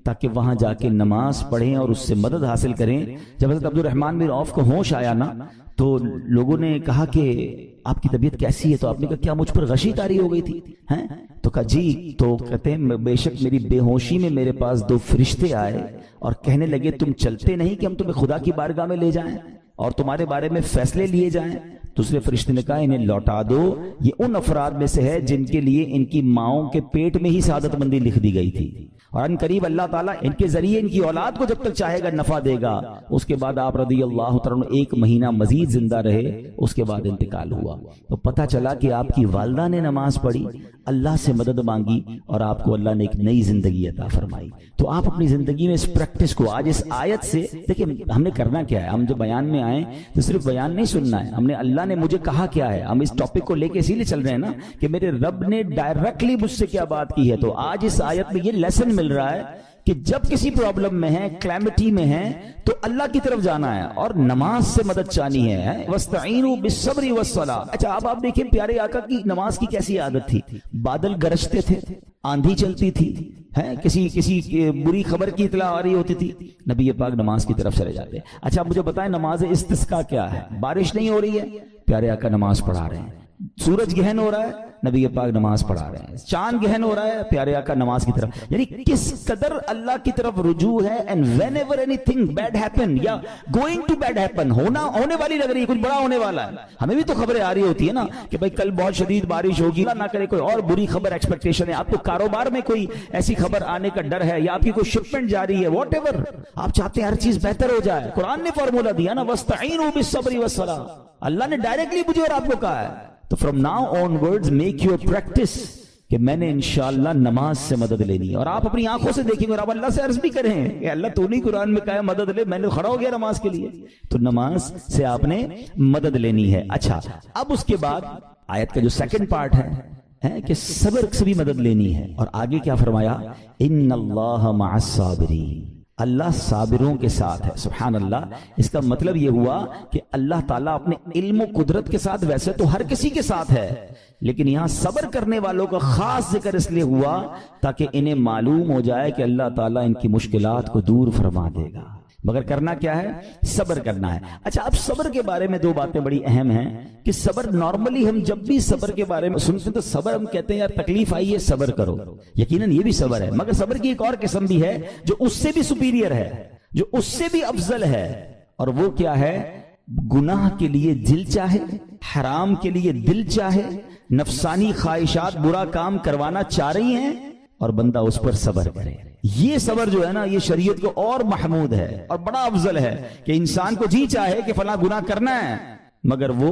تاکہ وہاں جا کے نماز پڑھیں اور اس سے مدد حاصل کریں. جب حضرت عبد الرحمن بن عوف کو ہوش آیا نا، تو لوگوں نے کہا کہ آپ کی طبیعت کیسی ہے؟ تو آپ نے کہا کیا مجھ پر غشی طاری ہو گئی تھی ہیں؟ تو کہا جی. تو کہتے ہیں بے شک میری بے ہوشی میں میرے پاس دو فرشتے آئے اور کہنے لگے تم چلتے نہیں کہ ہم تمہیں خدا کی بارگاہ میں لے جائیں اور تمہارے بارے میں فیصلے لیے جائیں. دوسرے فرشتے نے کہا انہیں لوٹا دو، یہ ان افراد میں سے ہے جن کے لیے ان کی ماؤں کے پیٹ میں ہی سعادت مندی لکھ دی گئی تھی، اور ان قریب اللہ تعالیٰ ان کے ذریعے ان کی اولاد کو جب تک چاہے گا نفع دے گا. اس کے بعد آپ رضی اللہ تعالیٰ ایک مہینہ مزید زندہ رہے، اس کے بعد انتقال ہوا. تو پتہ چلا کہ آپ کی والدہ نے نماز پڑھی، اللہ سے مدد مانگی اور آپ کو اللہ نے ایک نئی زندگی عطا فرمائی. تو آپ اپنی زندگی میں اس پریکٹس کو آج اس آیت سے دیکھیں. ہم نے کرنا کیا ہے؟ ہم جو بیان میں آئے تو صرف بیان نہیں سننا ہے، ہم نے اللہ نے مجھے کہا کیا ہے. ہم اس ٹاپک کو لے کے اسی لیے چل رہے ہیں نا کہ میرے رب نے ڈائریکٹلی مجھ سے کیا بات کی ہے. تو آج اس آیت میں یہ لیسن مل رہا ہے کہ جب کسی پرابلم میں ہیں، کلیمٹی میں ہیں، تو اللہ کی طرف جانا ہے اور نماز سے مدد چاہنی ہے. وَاسْتَعِينُوا بِالصَّبْرِ وَالصَّلَاةِ. اچھا اب آپ دیکھیں پیارے آقا کی نماز کی کیسی عادت تھی. بادل گرجتے تھے، آندھی چلتی تھی، کسی بری خبر کی اطلاع آ رہی ہوتی تھی، نبی پاک نماز کی طرف چلے جاتے. اچھا مجھے بتائیں نماز استسقاء کیا ہے؟ بارش نہیں ہو رہی ہے، پیارے آقا نماز پڑھا رہے ہیں. سورج گہن ہو رہا ہے، نبی پاک نماز پڑھا رہے ہیں. چاند گہن ہو رہا ہے، پیارے آقا نماز کی طرف. یعنی کس قدر اللہ کی طرف رجوع ہے. And whenever anything bad happen یا گوئنگ ٹو بیڈ ہیپن، ہونے والی لگ رہی ہے، کچھ بڑا ہونے والا ہے. ہمیں بھی تو خبریں آ رہی ہوتی ہے نا کہ بھائی کل بہت شدید بارش ہوگی، اللہ نہ کرے کوئی اور بری خبر ایکسپیکٹیشن ہے. آپ کو کاروبار میں کوئی ایسی خبر آنے کا ڈر ہے، یا آپ کی کوئی شپمنٹ جاری ہے، واٹ ایور آپ چاہتے ہیں ہر چیز بہتر ہو جائے. قرآن نے فارمولا دیا نا، وَاسْتَعِينُوا بِالصَّبْرِ وَالصَّلَاةِ. اللہ نے ڈائریکٹلی مجھے اور آپ کو کہا ہے. تو from now on words make your practice کہ میں نے انشاءاللہ نماز سے مدد لینی ہے. اور آپ اپنی آنکھوں سے دیکھیں اور آپ اللہ سے عرض بھی کریں کہ اللہ تو نہیں قرآن میں کہا ہے مدد لے، میں نے کھڑا ہو گیا نماز کے لیے. تو نماز سے آپ نے مدد لینی ہے. اچھا اب اس کے بعد آیت کا جو سیکنڈ پارٹ ہے کہ صبر سے بھی مدد لینی ہے. اور آگے کیا فرمایا؟ ان اللہ مع الصابرین، اللہ صابروں کے ساتھ ہے. سبحان اللہ. اس کا مطلب یہ ہوا کہ اللہ تعالیٰ اپنے علم و قدرت کے ساتھ ویسے تو ہر کسی کے ساتھ ہے، لیکن یہاں صبر کرنے والوں کا خاص ذکر اس لیے ہوا تاکہ انہیں معلوم ہو جائے کہ اللہ تعالیٰ ان کی مشکلات کو دور فرما دے گا. مگر کرنا کیا ہے؟ صبر کرنا ہے. اچھا اب صبر کے بارے میں دو باتیں بڑی اہم ہیں کہ صبر نارملی ہم جب بھی صبر کے بارے میں سنتے ہیں تو صبر ہم کہتے ہیں یار تکلیف آئی ہے صبر کرو. یقیناً یہ بھی صبر ہے، مگر صبر کی ایک اور قسم بھی ہے جو اس سے بھی سپیریئر ہے، جو اس سے بھی افضل ہے. اور وہ کیا ہے؟ گناہ کے لیے دل چاہے، حرام کے لیے دل چاہے، نفسانی خواہشات برا کام کروانا چاہ رہی ہیں اور بندہ اس پر صبر کرے. یہ صبر جو ہے نا یہ شریعت کو اور محمود ہے اور بڑا افضل ہے کہ انسان کو جی چاہے کہ فلاں گناہ کرنا ہے مگر وہ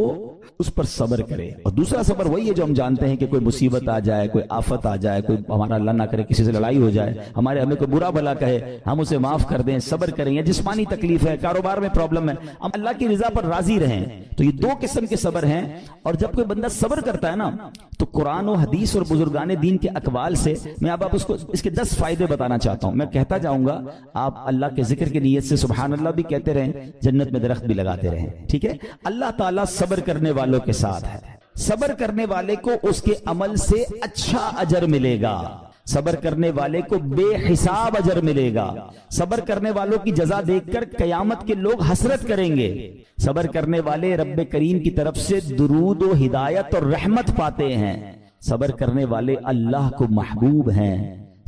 اس پر صبر کرے. اور دوسرا صبر وہی ہے جو ہم جانتے ہیں کہ کوئی مصیبت آ جائے, کوئی آفت آ جائے, کوئی ہمارا اللہ نہ کرے کسی سے لڑائی ہو جائے, ہمیں کوئی برا بھلا کہے, ہم اسے معاف کر دیں, صبر کریں. یا جسمانی تکلیف ہے, کاروبار میں پرابلم ہے, ہم اللہ کی رضا پر راضی رہیں. تو یہ دو قسم کے صبر ہیں. اور جب کوئی بندہ صبر کرتا ہے نا تو قرآن و حدیث اور بزرگان دین کے اقوال سے میں اب آپ اس کے 10 فائدے بتانا چاہتا ہوں. میں کہتا جاؤں گا, آپ اللہ کے ذکر کی نیت سے سبحان اللہ بھی کہتے رہیں, جنت میں درخت بھی لگاتے رہیں. ٹھیک ہے. اللہ تعالیٰ صبر کرنے والوں کے ساتھ ہے. صبر کرنے والے کو اس کے عمل سے اچھا اجر ملے گا. صبر کرنے والے کو بے حساب اجر ملے گا. صبر کرنے والوں کی جزا دیکھ کر قیامت کے لوگ حسرت کریں گے. صبر کرنے والے رب کریم کی طرف سے درود و ہدایت اور رحمت پاتے ہیں. صبر کرنے والے اللہ کو محبوب ہیں.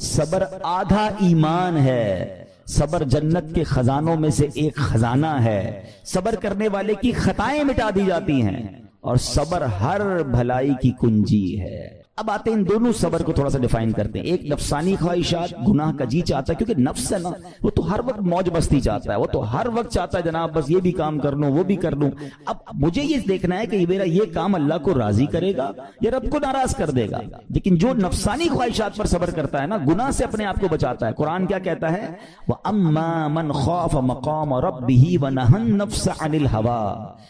صبر آدھا ایمان ہے. صبر جنت کے خزانوں میں سے ایک خزانہ ہے. صبر کرنے والے کی خطائیں مٹا دی جاتی ہیں اور صبر ہر بھلائی کی کنجی ہے. اب آتے ہیں ان دونوں صبر کو تھوڑا سا ڈیفائن کرتے ہیں. ایک نفسانی خواہشات, گناہ کا جی چاہتا ہے, کیونکہ نفس ہے نا وہ تو ہر وقت موج مستی چاہتا ہے, وہ تو ہر وقت چاہتا ہے جناب بس یہ بھی کام کر لوں وہ بھی کر لوں. اب مجھے یہ دیکھنا ہے کہ میرا یہ کام اللہ کو راضی کرے گا یا رب کو ناراض کر دے گا. لیکن جو نفسانی خواہشات پر صبر کرتا ہے نا, گناہ سے اپنے آپ کو بچاتا ہے. قرآن کیا کہتا ہے, وَأَمَّا مَنْ خَافَ مَقَامَ رَبِّهِ وَنَهَى النَّفْسَ عَنِ الْهَوَىٰ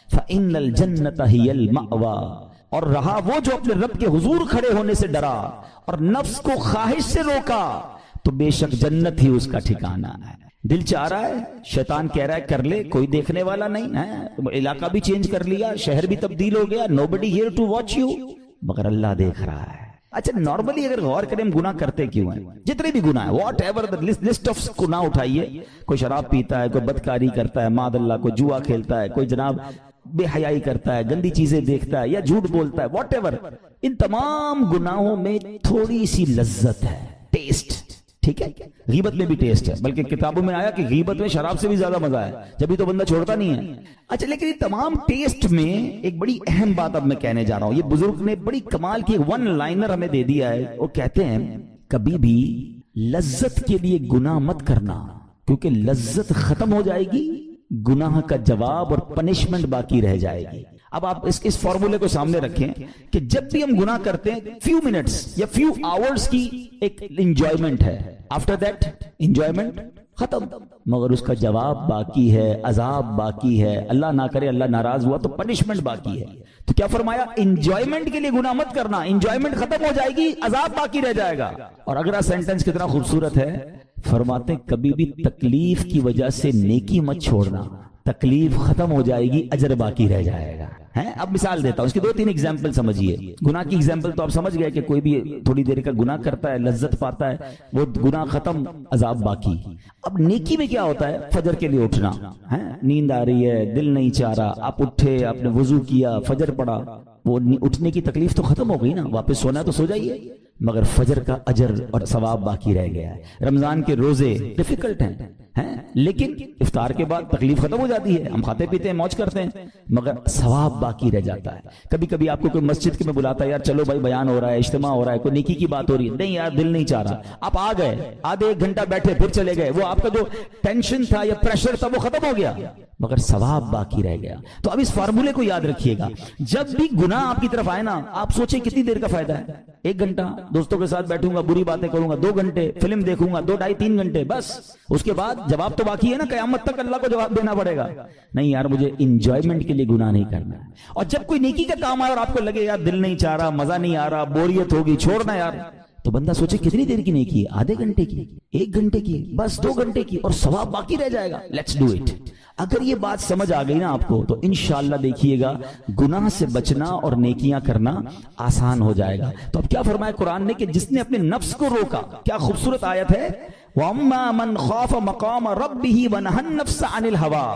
فَإِنَّ الْجَنَّةَ هِيَ الْمَأْوَىٰ. اور رہا وہ جو اپنے رب کے حضور کھڑے ہونے سے ڈرا اور نفس کو خواہش سے روکا تو بے شک جنت ہی اس کا ٹھکانہ ہے. دل چاہ رہا ہے, شیطان کہہ رہا ہے کر لے, کوئی دیکھنے والا نہیں ہے, علاقہ بھی چینج کر لیا, شہر بھی تبدیل ہو گیا, nobody here to watch you, مگر اللہ دیکھ رہا ہے. اچھا نارملی اگر غور کریں ہم گناہ کرتے کیوں ہیں, جتنے بھی گناہ ہیں واٹ ایور لسٹ آف گناہ اٹھائیے, کوئی شراب پیتا ہے, کوئی بدکاری کرتا ہے, معاذ اللہ کوئی جوا کھیلتا ہے, کوئی جناب بے حیائی کرتا ہے, گندی چیزیں دیکھتا ہے یا جھوٹ بولتا ہے, واٹ ایور, ان تمام گناہوں میں تھوڑی سی لذت ہے, ٹیسٹ. ٹھیک ہے, غیبت میں بھی ٹیسٹ ہے, بلکہ کتابوں میں آیا کہ غیبت میں شراب سے بھی زیادہ مزہ ہے, جبھی تو بندہ چھوڑتا نہیں ہے. اچھا لیکن یہ تمام ٹیسٹ میں ایک بڑی اہم بات اب میں کہنے جا رہا ہوں. یہ بزرگ نے بڑی کمال کی ون لائنر ہمیں دے دیا ہے. وہ کہتے ہیں کبھی بھی لذت کے لیے گناہ مت کرنا, کیونکہ لذت ختم ہو جائے گی, گناہ کا جواب اور پنشمنٹ باقی رہ جائے گی. اب آپ اس فارمولے کو سامنے رکھیں کہ جب بھی ہم گناہ کرتے ہیں فیو منٹس یا فیو آورز کی ایک انجوائمنٹ ہے, آفٹر دیٹ انجوائمنٹ ختم, مگر اس کا جواب باقی ہے, عذاب باقی ہے, اللہ نہ کرے اللہ ناراض ہوا تو پنشمنٹ باقی ہے. تو کیا فرمایا, انجوائمنٹ کے لیے گناہ مت کرنا, انجوائمنٹ ختم ہو جائے گی, عذاب باقی رہ جائے گا. اور اگلا سینٹنس کتنا خوبصورت ہے, فرماتے کبھی بھی تکلیف کی وجہ سے نیکی مت چھوڑنا, تکلیف ختم ہو جائے گی, اجر باقی رہ جائے گا. اب مثال دیتا ہوں, اس کی 2-3 ایگزامپل سمجھیے. گناہ کی ایگزامپل تو آپ سمجھ گئے کہ کوئی بھی تھوڑی دیر کا گناہ کرتا ہے, لذت پاتا ہے, وہ گناہ ختم, عذاب باقی. اب نیکی میں کیا ہوتا ہے, فجر کے لیے اٹھنا, نیند آ رہی ہے, دل نہیں چاہ رہا, آپ اٹھے, آپ نے وضو کیا, فجر پڑا, وہ اٹھنے کی تکلیف تو ختم ہو گئی نا, واپس سونا تو سو جائیے, مگر فجر کا اجر اور ثواب باقی رہ گیا ہے. رمضان کے روزے ڈیفیکلٹ ہیں, لیکن افطار کے بعد تکلیف ختم ہو جاتی ہے, ہم کھاتے پیتے ہیں, موج کرتے ہیں, مگر ثواب باقی رہ جاتا ہے. کبھی کبھی آپ کو کوئی مسجد میں بلاتا ہے, یار چلو بھائی بیان ہو رہا ہے, اجتماع ہو رہا ہے, کوئی نیکی کی بات ہو رہی ہے, نہیں یار دل نہیں چاہ رہا, آپ آ گئے, آدھے 1 گھنٹہ بیٹھے پھر چلے گئے, وہ آپ کا جو ٹینشن تھا یا پریشر تھا وہ ختم ہو گیا, مگر ثواب باقی رہ گیا. تو اب اس فارمولے کو یاد رکھیے گا, جب بھی گناہ آپ کی طرف آئے نا, آپ سوچیں کتنی دیر کا فائدہ ہے, 1 گھنٹہ دوستوں کے ساتھ بیٹھوں گا, بری باتیں کروں گا, 2 گھنٹے فلم دیکھوں گا, 2 ڈھائی 3 گھنٹے, بس اس کے بعد جواب تو باقی ہے نا, قیامت تک اللہ کو جواب دینا پڑے گا. نہیں یار مجھے انجوائمنٹ کے لیے گناہ نہیں کرنا. اور جب کوئی نیکی کا کام آئے اور آپ کو لگے یار دل نہیں چاہ رہا, مزہ نہیں آ رہا, بوریت ہوگی, چھوڑنا یار, تو بندہ سوچے کتنی دیر کی نیکی ہے, آدھے گھنٹے کی, 1 گھنٹے کی, بس 2 گھنٹے کی, اور ثواب باقی رہ جائے گا. Let's do it. اگر یہ بات سمجھ آ گئی نا آپ کو, تو انشاءاللہ دیکھیے گا گناہ سے بچنا اور نیکیاں کرنا آسان ہو جائے گا. تو اب کیا فرمایا قرآن نے کہ جس نے اپنے نفس کو روکا, کیا خوبصورت آیت ہے, وَأَمَّا مَنْ خَافَ مَقَامَ رَبِّهِ وَنَهَى النَّفْسَ عَنِ الْهَوَىٰ,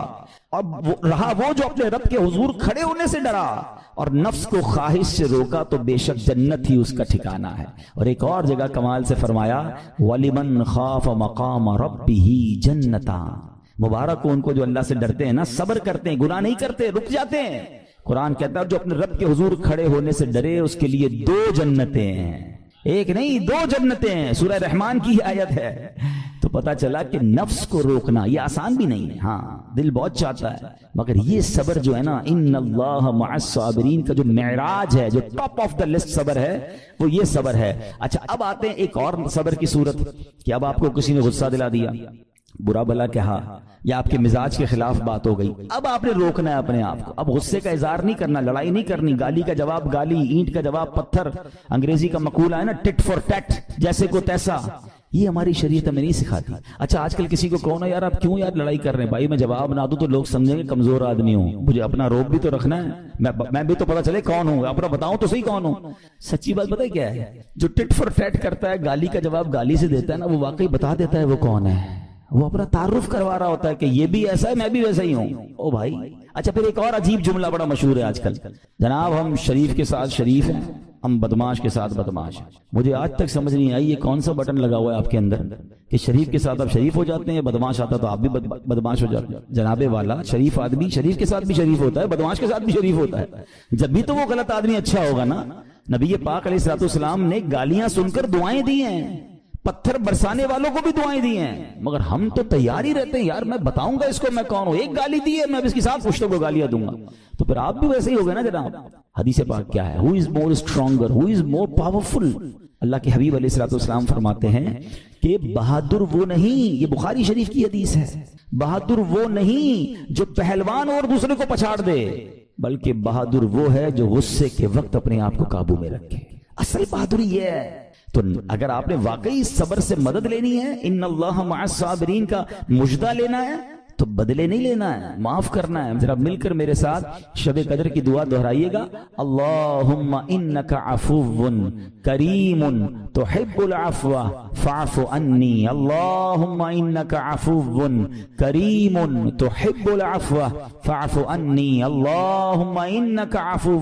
اور رہا وہ جو اپنے رب کے حضور کھڑے ہونے سے ڈرا اور نفس کو خواہش سے روکا, تو بے شک جنت ہی اس کا ٹھکانہ ہے. اور ایک اور جگہ کمال سے فرمایا, وَلِمَنْ خَافَ مَقَامَ رَبِّهِ جَنَّتَانِ, مبارک ہو ان کو جو اللہ سے ڈرتے ہیں نا, صبر کرتے ہیں, گناہ نہیں کرتے, رک جاتے ہیں, قرآن کہتا ہے جو اپنے رب کے حضور کھڑے ہونے سے ڈرے اس کے لیے 2 جنتیں ہیں، ایک نہیں 2 جنتیں ہیں، سورہ رحمان کی آیت ہے۔ تو پتا چلا کہ نفس کو روکنا یہ آسان بھی نہیں ہے، ہاں دل بہت چاہتا ہے، مگر یہ صبر جو ہے نا، ان اللہ مع الصابرین کا جو معراج ہے، جو ٹاپ آف دا لسٹ صبر ہے، وہ یہ صبر ہے۔ اچھا اب آتے ہیں ایک اور صبر کی صورت کہ اب آپ کو کسی نے غصہ دلا دیا، برا بلا کہا، یا آپ کے مزاج کے خلاف بات ہو گئی، اب آپ نے روکنا ہے اپنے آپ کو، اب غصے کا اظہار نہیں کرنا، لڑائی نہیں کرنی، گالی کا جواب گالی، اینٹ کا جواب پتھر، انگریزی کا مقولہ ہے نا ٹٹ فار ٹیٹ، جیسے کو تیسا، یہ ہماری شریعت ہمیں نہیں سکھاتی۔ اچھا آج کل کسی کو کہو نا یار آپ کیوں یار لڑائی کر رہے ہیں، بھائی میں جواب نہ دوں تو لوگ سمجھیں گے کمزور آدمی ہوں، مجھے اپنا روب بھی تو رکھنا ہے، میں بھی تو پتا چلے کون ہوں، اپنا بتاؤں تو صحیح کون ہوں۔ سچی بات پتہ ہے کیا ہے، جو ٹٹ فار ٹیٹ کرتا ہے، گالی کا جواب گالی سے دیتا ہے نا، وہ واقعی بتا دیتا ہے وہ کون ہے، وہ اپنا تعارف کروا رہا ہوتا ہے کہ یہ بھی ایسا ہے میں بھی ویسا ہی ہوں، او بھائی۔ اچھا پھر ایک اور عجیب جملہ بڑا مشہور ہے آج کل، جناب ہم شریف کے ساتھ شریف ہیں، ہم بدماش کے ساتھ بدماش ہیں۔ مجھے آج تک سمجھ نہیں آئی یہ کون سا بٹن لگا ہوا ہے آپ کے اندر کہ شریف کے ساتھ آپ شریف ہو جاتے ہیں، بدماش آتا تو آپ بھی بدماش ہو جاتے ہیں۔ جناب والا شریف آدمی شریف کے ساتھ بھی شریف ہوتا ہے، بدماش کے ساتھ بھی شریف ہوتا ہے، جب بھی تو وہ غلط آدمی اچھا ہوگا نا۔ نبی پاک علیہ الصلوۃ والسلام نے گالیاں سن کر دعائیں دی ہیں، پتھر برسانے والوں کو بھی دعائیں دی ہیں، مگر ہم تو تیار ہی رہتے ہیں یار میں بتاؤں گا اس کو میں کون ہوں، ایک گالی دی ہے میں اس کے ساتھ پشتوں کو گالیاں دوں گا، تو پھر آپ بھی ویسے ہی ہوگے نا جناب۔ حدیث پاک کیا ہے، who is more stronger, who is more powerful؟ اللہ کے حبیب علیہ الصلوۃ والسلام فرماتے ہیں کہ بہادر وہ نہیں، یہ بخاری شریف کی حدیث ہے، بہادر وہ نہیں جو پہلوان اور دوسرے کو پچھاڑ دے، بلکہ بہادر وہ ہے جو غصے کے وقت اپنے آپ کو قابو میں رکھے۔ اصل بہادری یہ ہے۔ تو اگر آپ نے واقعی صبر سے مدد لینی ہے، ان اللہ مع الصابرین کا مجدہ لینا ہے، تو بدلے نہیں لینا ہے، معاف کرنا ہے۔ ذرا مل کر میرے ساتھ شب قدر کی دعا دہرائیے گا، اللہم انک عفو کریم تحب العفو فاعف عنی، اللہم انک عفو کریم تحب العفو فاعف عنی، اللہم انک عفو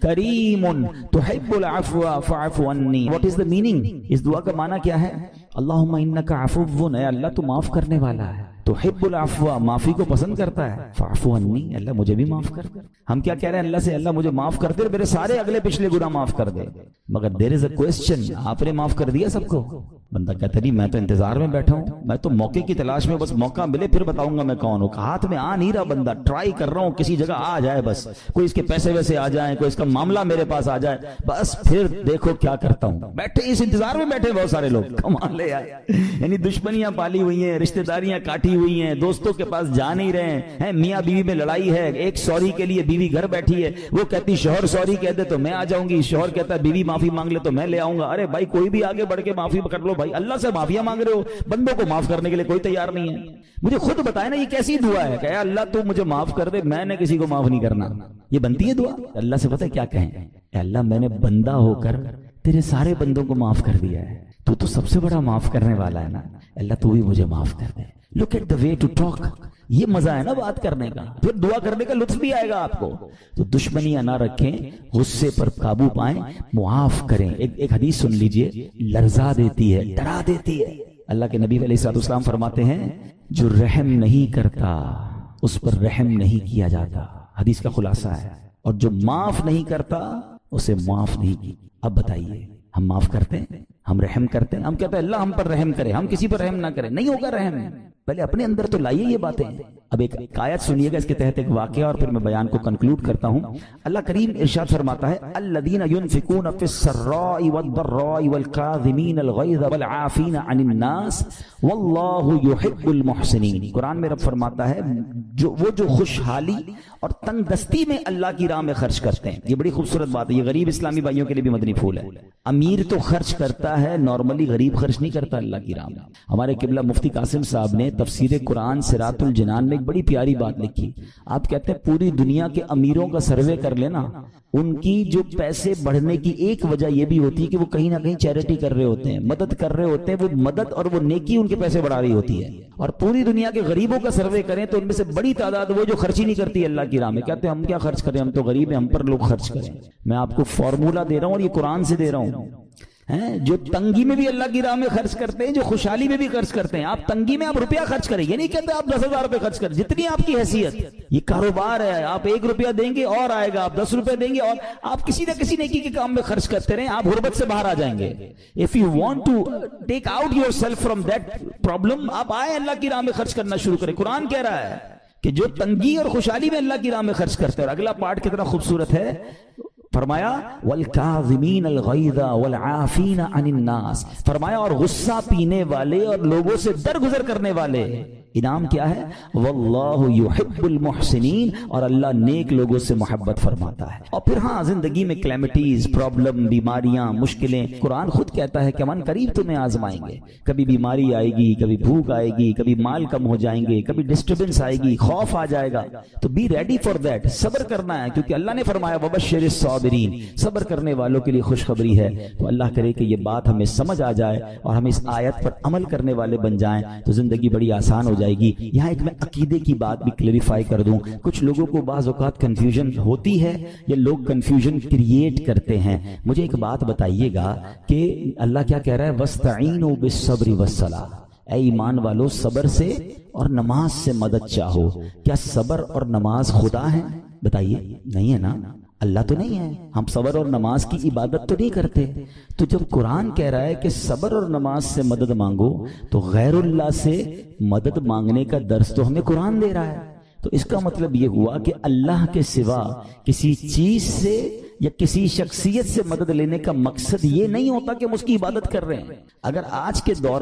کریم تحب العفو فاعف عنی۔ What is the meaning؟ اس دعا کا معنی کیا ہے؟ اللہم انک عفو، اے اللہ تو معاف کرنے والا ہے، تحب العفو معافی کو پسند کرتا ہے، فاعف عنی اللہ مجھے بھی معاف کر دے۔ ہم کیا کہہ رہے ہیں اللہ سے، اللہ مجھے معاف کر دے، میرے سارے اگلے پچھلے گناہ معاف کر دے، مگر دیر از اے کوسچن، آپ نے معاف کر دیا سب کو؟ بندہ کہتا نہیں میں تو انتظار میں بیٹھا ہوں، میں تو موقع کی تلاش میں، بس موقع ملے پھر بتاؤں گا میں کون ہوں، ہاتھ میں آ نہیں رہا بندہ، ٹرائی کر رہا ہوں کسی جگہ آ جائے، بس کوئی اس کے پیسے ویسے آ جائیں، کوئی اس کا معاملہ میرے پاس آ جائے، بس پھر دیکھو کیا کرتا ہوں۔ بیٹھے اس انتظار میں بیٹھے بہت سارے لوگ، کمال ہے یار، یعنی دشمنیاں پالی ہوئی ہیں، رشتہ داریاں کاٹی ہوئی ہیں، دوستوں کے پاس جا نہیں رہے ہیں، میاں بیوی میں لڑائی ہے، ایک سوری کے لیے بیوی گھر بیٹھی ہے، وہ کہتی شوہر سوری کہہ دے تو میں آ جاؤں گی، شوہر کہتا ہے بیوی معافی مانگ لے تو میں لے آؤں گا۔ ارے بھائی کوئی بھی آگے بڑھ کے معافی کر لو بھائی، اللہ سے معافیاں مانگ رہے ہو، بندوں کو معاف کرنے کے لیے کوئی تیار نہیں ہے۔ مجھے خود بتائے نا یہ کیسی دعا ہے کہ اے اللہ تو مجھے معاف کر دے، میں نے کسی کو معاف نہیں کرنا، یہ بنتی ہے دعا؟ اللہ سے پتہ ہے کیا کہیں، اے اللہ میں نے بندہ ہو کر تیرے سارے بندوں کو معاف کر دیا ہے، تو سب سے بڑا معاف کرنے والا ہے نا، اللہ تو بھی مجھے معاف کر دے۔ Look at the way to talk, یہ مزہ ہے نا بات کرنے کا، پھر دعا کرنے کا لطف بھی آئے گا آپ کو۔ تو دشمنیاں نہ رکھیں، غصے پر قابو پائیں، معاف کریں۔ ایک حدیث سن لیجئے، لرزا دیتی ہے، ڈرا دیتی ہے۔ اللہ کے نبی علیہ الصلوۃ والسلام فرماتے ہیں جو رحم نہیں کرتا اس پر رحم نہیں کیا جاتا، حدیث کا خلاصہ ہے، اور جو معاف نہیں کرتا اسے معاف نہیں کی۔ اب بتائیے ہم معاف کرتے ہیں، ہم رحم کرتے ہیں، ہم کہتے ہیں اللہ ہم پر رحم کرے، ہم کسی پر رحم نہ کریں، نہیں ہوگا رحم، پہلے اپنے اندر تو لائیے یہ باتیں۔ اب ایک آیت سنیے گا، اس کے تحت ایک واقعہ، اور پھر میں بیان کو کنکلوڈ کرتا ہوں۔ اللہ کریم ارشاد فرماتا ہے الذین ينفقون فی السراء والضراء والکاظمین الغیظ والعافین عن الناس واللہ یحب المحسنین۔ قرآن میں رب فرماتا ہے جو خوشحالی اور تنگ دستی میں اللہ کی راہ میں خرچ کرتے ہیں، یہ بڑی خوبصورت بات ہے، یہ غریب اسلامی بھائیوں کے لیے بھی مدنی پھول ہے۔ امیر تو خرچ کرتا ہے نارملی، غریب خرچ نہیں کرتا اللہ کی راہ میں۔ ہمارے قبلہ مفتی قاسم صاحب نے تفسیر قرآن صراط الجنان میں ایک بڑی پیاری بات لکھی۔ آپ کہتے ہیں پوری دنیا کے امیروں کا سروے کر لینا، ان کی جو پیسے بڑھنے کی ایک وجہ یہ بھی ہوتی ہے کہ وہ کہیں نہ کہیں چیریٹی کر رہے ہوتے ہیں، مدد کر رہے ہوتے ہیں، وہ مدد اور وہ نیکی ان کے پیسے بڑھا رہی ہوتی ہے۔ اور پوری دنیا کے غریبوں کا سروے کریں تو ان میں سے بڑی تعداد وہ جو خرچ ہی نہیں کرتی اللہ کی راہ میں، کہتے ہیں ہم کیا خرچ کریں، ہم تو غریب ہیں، ہم پر لوگ خرچ کریں۔ میں آپ کو فارمولہ دے رہا ہوں اور یہ قرآن سے دے رہا ہوں جو تنگی میں بھی اللہ کی راہ میں خرچ کرتے ہیں، جو خوشحالی میں بھی خرچ کرتے ہیں. آپ تنگی میں آپ روپیہ خرچ کریں، یہ نہیں کہتے آپ 10,000 روپے خرچ کریں، جتنی آپ کی حیثیت. یہ کاروبار ہے، آپ 1 روپیہ دیں گے اور آئے گا، آپ 10 روپے دیں گے اور آپ کسی نہ کسی نیکی کے کام میں خرچ کرتے رہیں، آپ غربت سے باہر آ جائیں گے. If you want to take out yourself from that problem، آپ آئے اللہ کی راہ میں خرچ کرنا شروع کریں. قرآن کہہ رہا ہے کہ جو تنگی اور خوشحالی میں اللہ کی راہ میں خرچ کرتے ہیں. اور اگلا پارٹ کتنا خوبصورت ہے، فرمایا والکاظمین الغیظ والعافین عن الناس، فرمایا اور غصہ پینے والے اور لوگوں سے درگزر کرنے والے. انعام کیا ہے؟ واللہ یحب المحسنین، اور اللہ نیک لوگوں سے محبت فرماتا ہے. اور پھر ہاں زندگی میں کلیمٹیز، پرابلم، بیماریاں، مشکلیں، قرآن خود کہتا ہے کہ من قریب تمہیں آزمائیں گے. کبھی بیماری آئے گی، کبھی بھوک آئے گی، کبھی مال کم ہو جائیں گے، کبھی ڈسٹربنس آئے گی، خوف آ جائے گا. تو بی ریڈی فار دیٹ، صبر کرنا ہے، کیونکہ اللہ نے فرمایا وبشر الصابرین، صبر کرنے والوں کے لیے خوشخبری ہے. تو اللہ کرے کہ یہ بات ہمیں سمجھ آ جائے اور ہم اس آیت پر عمل کرنے والے بن جائیں تو زندگی بڑی آسان ہو جائے گی. یہاں ایک میں عقیدے کی بات بھی کلیریفائی کر دوں. کچھ لوگوں کو بعض اوقات کنفیوژن ہوتی ہے یا لوگ کنفیوژن کریٹ کرتے ہیں. مجھے ایک بات بتائیے گا کہ اللہ کیا کہہ رہا ہے؟ وَاسْتَعِينُوا بِالصَّبْرِ وَالصَّلَاةِ، اے ایمان والو صبر سے اور نماز سے مدد چاہو. کیا صبر اور نماز خدا ہیں؟ بتائیے. نہیں ہے نا، اللہ تو نہیں ہے. ہم صبر اور نماز کی عبادت تو نہیں کرتے. تو جب قرآن کہہ رہا ہے کہ صبر اور نماز سے مدد مانگو تو غیر اللہ سے مدد مانگنے کا درس تو ہمیں قرآن دے رہا ہے. تو اس کا مطلب یہ ہوا کہ اللہ کے سوا کسی چیز سے یا کسی شخصیت سے مدد لینے کا مقصد یہ نہیں ہوتا کہ ہم اس کی عبادت کر رہے ہیں. اگر آج کے دور